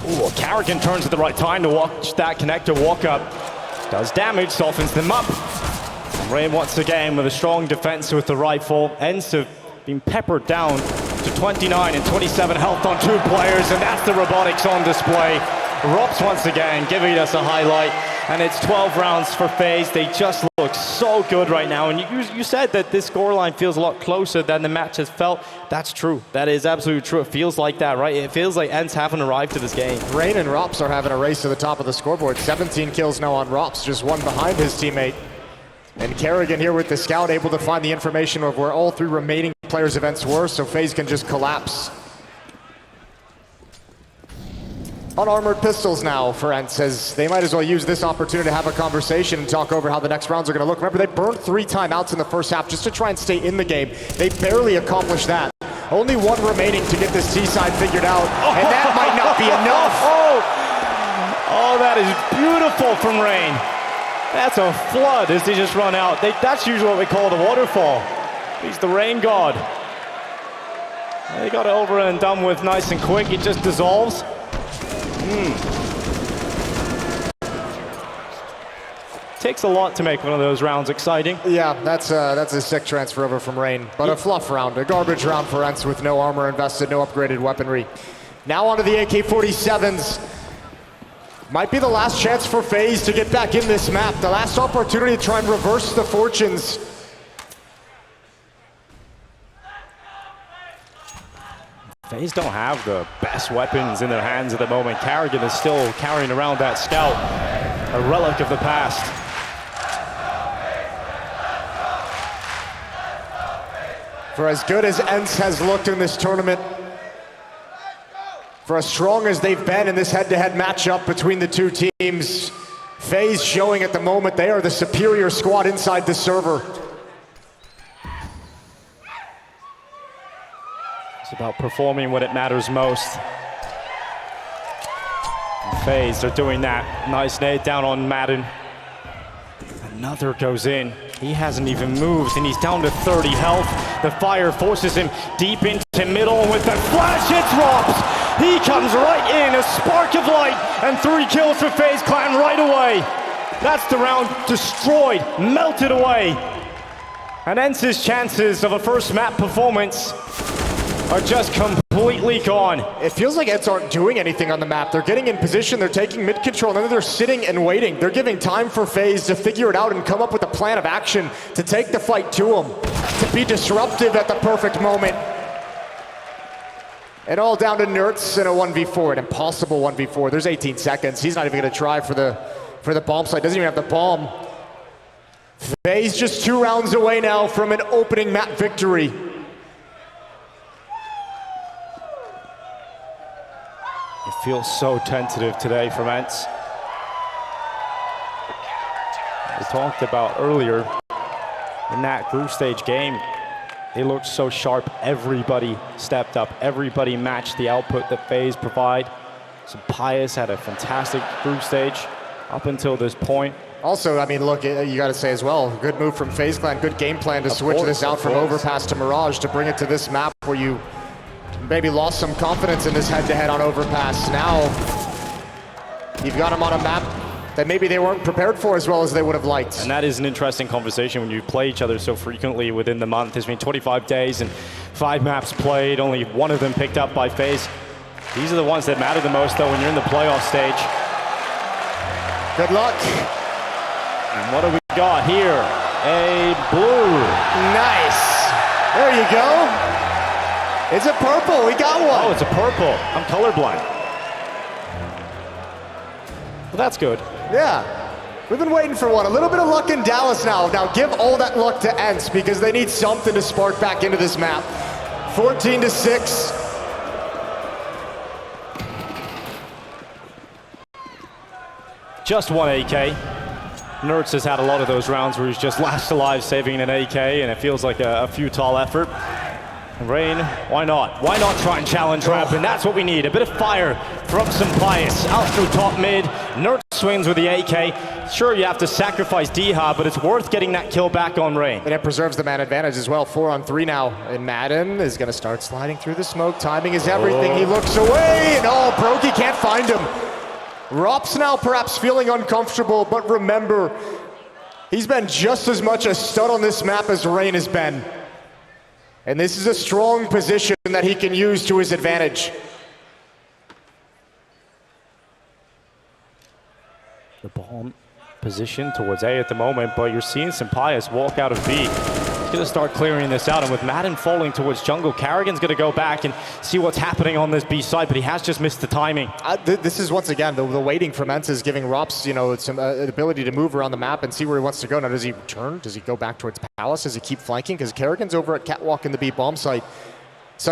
Ooh, Carrigan turns at the right time to watch that connector walk up. Does damage, softens them up. And Rain once again with a strong defense with the rifle. ENCE have been peppered down to 29 and 27 health on 2 players, and that's the robotics on display. ropz once again giving us a highlight, and it's 12 rounds for FaZe. They just look so good right now, and you said that this scoreline feels a lot closer than the match has felt. That's true. That is absolutely true. It feels like that, right? It feels like ENCE haven't arrived to this game. Rain and ropz are having a race to the top of the scoreboard. 17 kills now on ropz, just 1 behind his teammate. And Carrigan here with the scout, able to find the information of where all 3 remaining players of ENCE were, so FaZe can just collapse. Unarmored pistols now for ENCE, as they might as well use this opportunity to have a conversation and talk over how the next rounds are going to look. Remember, they burned 3 timeouts in the first half just to try and stay in the game. They barely accomplished that. Only 1 remaining to get this T-side figured out, and that might not be enough. Oh, that is beautiful from Rain. That's a flood as they just run out. That's usually what we call the waterfall. He's the rain god. They got it over and done with nice and quick. It just dissolves. Takes a lot to make one of those rounds exciting. Yeah, that's a sick transfer over from Rain, but a fluff round, a garbage round for ENCE with no armor invested, no upgraded weaponry. Now onto the AK-47s. Might be the last chance for FaZe to get back in this map. The last opportunity to try and reverse the fortunes. FaZe don't have the best weapons in their hands at the moment. Carrigan is still carrying around that scout, a relic of the past. For as good as ENCE has looked in this tournament, for as strong as they've been in this head-to-head matchup between the 2 teams, FaZe showing at the moment they are the superior squad inside the server. It's about performing when it matters most. And FaZe, they're doing that. Nice nade down on Maden. Another goes in. He hasn't even moved, and he's down to 30 health. The fire forces him deep into middle, and with the flash, it's ropz. He comes right in, a spark of light, and 3 kills for FaZe Clan right away. That's the round destroyed, melted away. And ENCE's chances of a first map performance are just completely gone. It feels like ENCE aren't doing anything on the map. They're getting in position, they're taking mid control, and then they're sitting and waiting. They're giving time for FaZe to figure it out and come up with a plan of action to take the fight to them, to be disruptive at the perfect moment. And all down to Nertz in a 1v4, an impossible 1v4. There's 18 seconds. He's not even gonna try for the bomb site, doesn't even have the bomb. FaZe just 2 rounds away now from an opening map victory. It feels so tentative today from ENCE. We talked about earlier in that group stage game, they looked so sharp. Everybody stepped up. Everybody matched the output that FaZe provide. So Pius had a fantastic group stage up until this point. Also, I mean, look, you got to say as well, good move from FaZe Clan, good game plan to switch this out from Overpass to Mirage to bring it to this map where you maybe lost some confidence in this head-to-head on Overpass. Now, you've got them on a map that maybe they weren't prepared for as well as they would have liked. And that is an interesting conversation when you play each other so frequently within the month. It's been 25 days and 5 maps played, only 1 of them picked up by FaZe. These are the ones that matter the most, though, when you're in the playoff stage. Good luck. And what do we got here? A blue. Nice. There you go. It's a purple. We got one. Oh, it's a purple. I'm colorblind. Well, that's good. Yeah. We've been waiting for one. A little bit of luck in Dallas now. Now give all that luck to ENCE because they need something to spark back into this map. 14-6. Just 1 AK. Nertz has had a lot of those rounds where he's just last alive saving an AK, and it feels like a futile effort. Rain, why not? Why not try and challenge Ramp? And that's what we need. A bit of fire from some Pius. Out through top mid. Nertz swings with the AK. Sure, you have to sacrifice dycha, but it's worth getting that kill back on Rain. And it preserves the man advantage as well. 4-on-3 now. And Maden is going to start sliding through the smoke. Timing is everything. He looks away. And oh, Brokey can't find him. ropz now perhaps feeling uncomfortable, but remember, he's been just as much a stud on this map as Rain has been. And this is a strong position that he can use to his advantage. The bomb position towards A at the moment, but you're seeing some Pius walk out of B. He's going to start clearing this out, and with Maden falling towards jungle, Karrigan's going to go back and see what's happening on this B side, but he has just missed the timing. This is once again the waiting from ENCE is giving ropz, you know, some ability to move around the map and see where he wants to go. Now, does he turn? Does he go back towards Palace? Does he keep flanking? Because Karrigan's over at Catwalk in the B bomb site.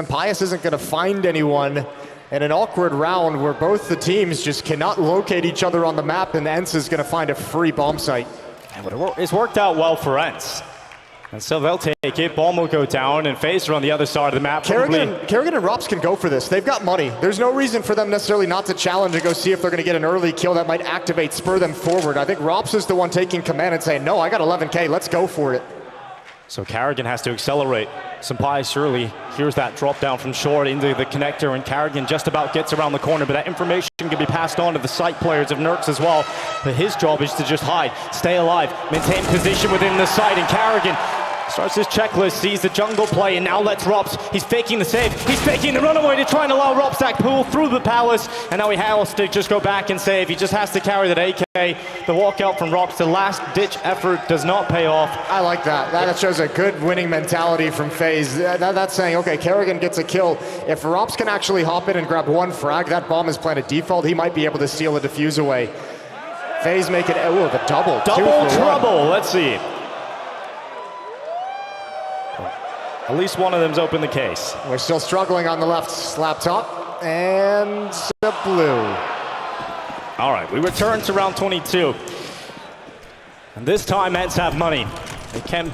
Pius isn't going to find anyone in an awkward round where both the teams just cannot locate each other on the map, and ENCE is going to find a free bomb site. It's worked out well for ENCE. And so they'll take it, bomb will go down, and FaZe are on the other side of the map. Karrigan and ropz can go for this. They've got money. There's no reason for them necessarily not to challenge and go see if they're going to get an early kill that might activate, spur them forward. I think ropz is the one taking command and saying, no, I got 11K, let's go for it. So Karrigan has to accelerate. Sampaio surely hears that drop down from short into the connector, and Karrigan just about gets around the corner, but that information can be passed on to the site players of Nertz as well. But his job is to just hide, stay alive, maintain position within the site, and Karrigan starts his checklist, sees the jungle play, and now lets ropz. He's faking the save. He's faking the runaway to try and allow ropz to pull through the palace, and now he has to just go back and save. He just has to carry that AK. The walkout from ropz, the last-ditch effort does not pay off. I like that. That shows a good winning mentality from FaZe. That's saying, okay, Karrigan gets a kill. If ropz can actually hop in and grab one frag, that bomb is planted default, he might be able to steal a defuse away. FaZe make it, oh, the double. Double trouble, let's see. At least one of them's opened the case. We're still struggling on the left laptop, and the blue. All right, we return to round 22. And this time, ENCE have money. They can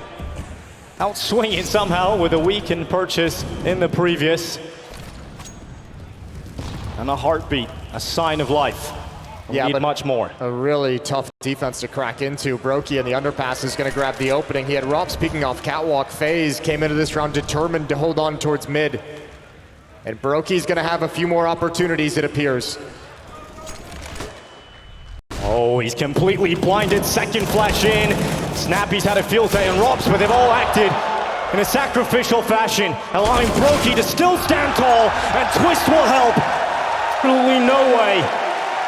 Outswinging somehow with a weakened purchase in the previous. And a heartbeat, a sign of life. We need much more. A really tough defense to crack into. Brokey in the underpass is going to grab the opening. He had ropz peeking off catwalk. FaZe came into this round determined to hold on towards mid. And Brokey's going to have a few more opportunities, it appears. Oh, he's completely blinded. Second flash in. Snappy's had a field day on ropz, but they've all acted in a sacrificial fashion, allowing Brokey to still stand tall, and Twist will help. Absolutely no way.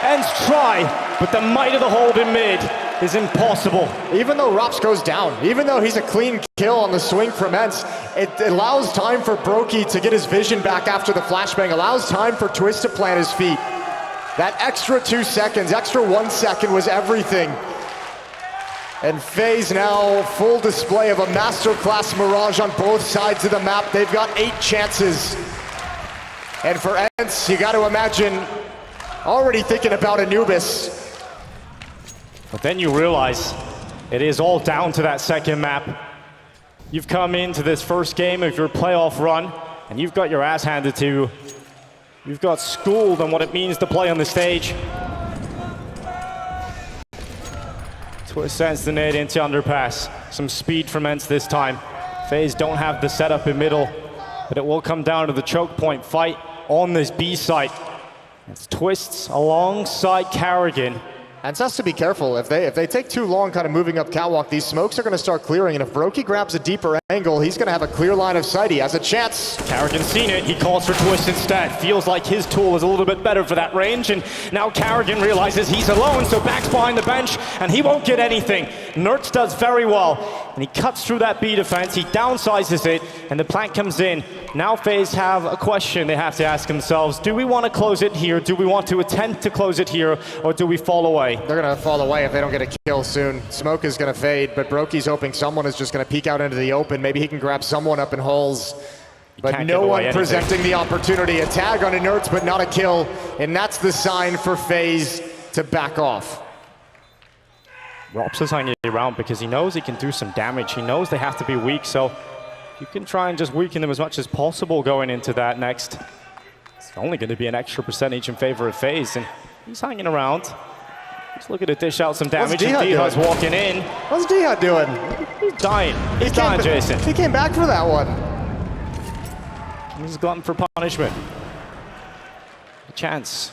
ENCE try, but the might of the hold in mid is impossible. Even though ropz goes down, even though he's a clean kill on the swing from ENCE, it allows time for Brokey to get his vision back after the flashbang, allows time for Twist to plant his feet. That extra 2 seconds, extra 1 second was everything. And FaZe now full display of a masterclass Mirage on both sides of the map. They've got 8 chances. And for ENCE, you got to imagine already thinking about Anubis. But then you realize it is all down to that second map. You've come into this first game of your playoff run, and you've got your ass handed to you. You've got schooled on what it means to play on the stage. Twist sends the nade into underpass. Some speed from ENCE this time. FaZe don't have the setup in middle, but it will come down to the choke point fight on this B site. It's Twists alongside Karrigan. ENCE has to be careful. If they take too long kind of moving up catwalk, these smokes are going to start clearing, and if Brokey grabs a deeper angle, he's going to have a clear line of sight. He has a chance. Karrigan's seen it. He calls for Twist instead. Feels like his tool is a little bit better for that range, and now Karrigan realizes he's alone, so backs behind the bench, and he won't get anything. Nertz does very well, and he cuts through that B defense. He downsizes it, and the plant comes in. Now FaZe have a question they have to ask themselves. Do we want to close it here? Do we want to attempt to close it here, or do we fall away? They're going to fall away if they don't get a kill soon. Smoke is going to fade, but Brokey's hoping someone is just going to peek out into the open. Maybe he can grab someone up in holes. But no one presenting the opportunity. A tag on Nertz, but not a kill. And that's the sign for FaZe to back off. ropz is hanging around because he knows he can do some damage. He knows they have to be weak, so you can try and just weaken them as much as possible going into that next. It's only going to be an extra percentage in favor of FaZe, and he's hanging around. He's looking to dish out some damage, and dycha's walking in. What's dycha doing? He's dying. He's dying, Jason. He came back for that one. He's glutton for punishment. A chance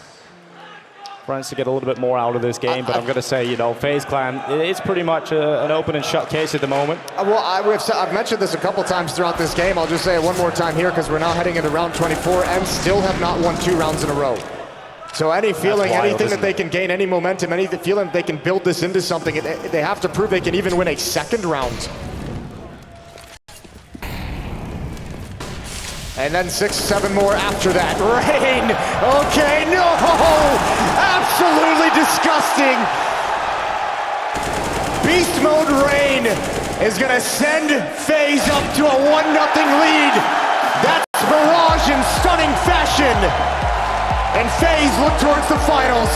for ENCE to get a little bit more out of this game, but I'm going to say, you know, FaZe Clan, it's pretty much an open and shut case at the moment. Well, I've mentioned this a couple times throughout this game. I'll just say it one more time here because we're now heading into round 24. ENCE still have not won 2 rounds in a row. So any feeling, anything that they can gain, any momentum, any feeling that they can build this into something, they have to prove they can even win a second round. And then 6, 7 more after that. Rain! Okay, no! Absolutely disgusting! Beast mode Rain is gonna send FaZe up to a 1-0 lead. That's Mirage in stunning fashion. And FaZe look towards the finals.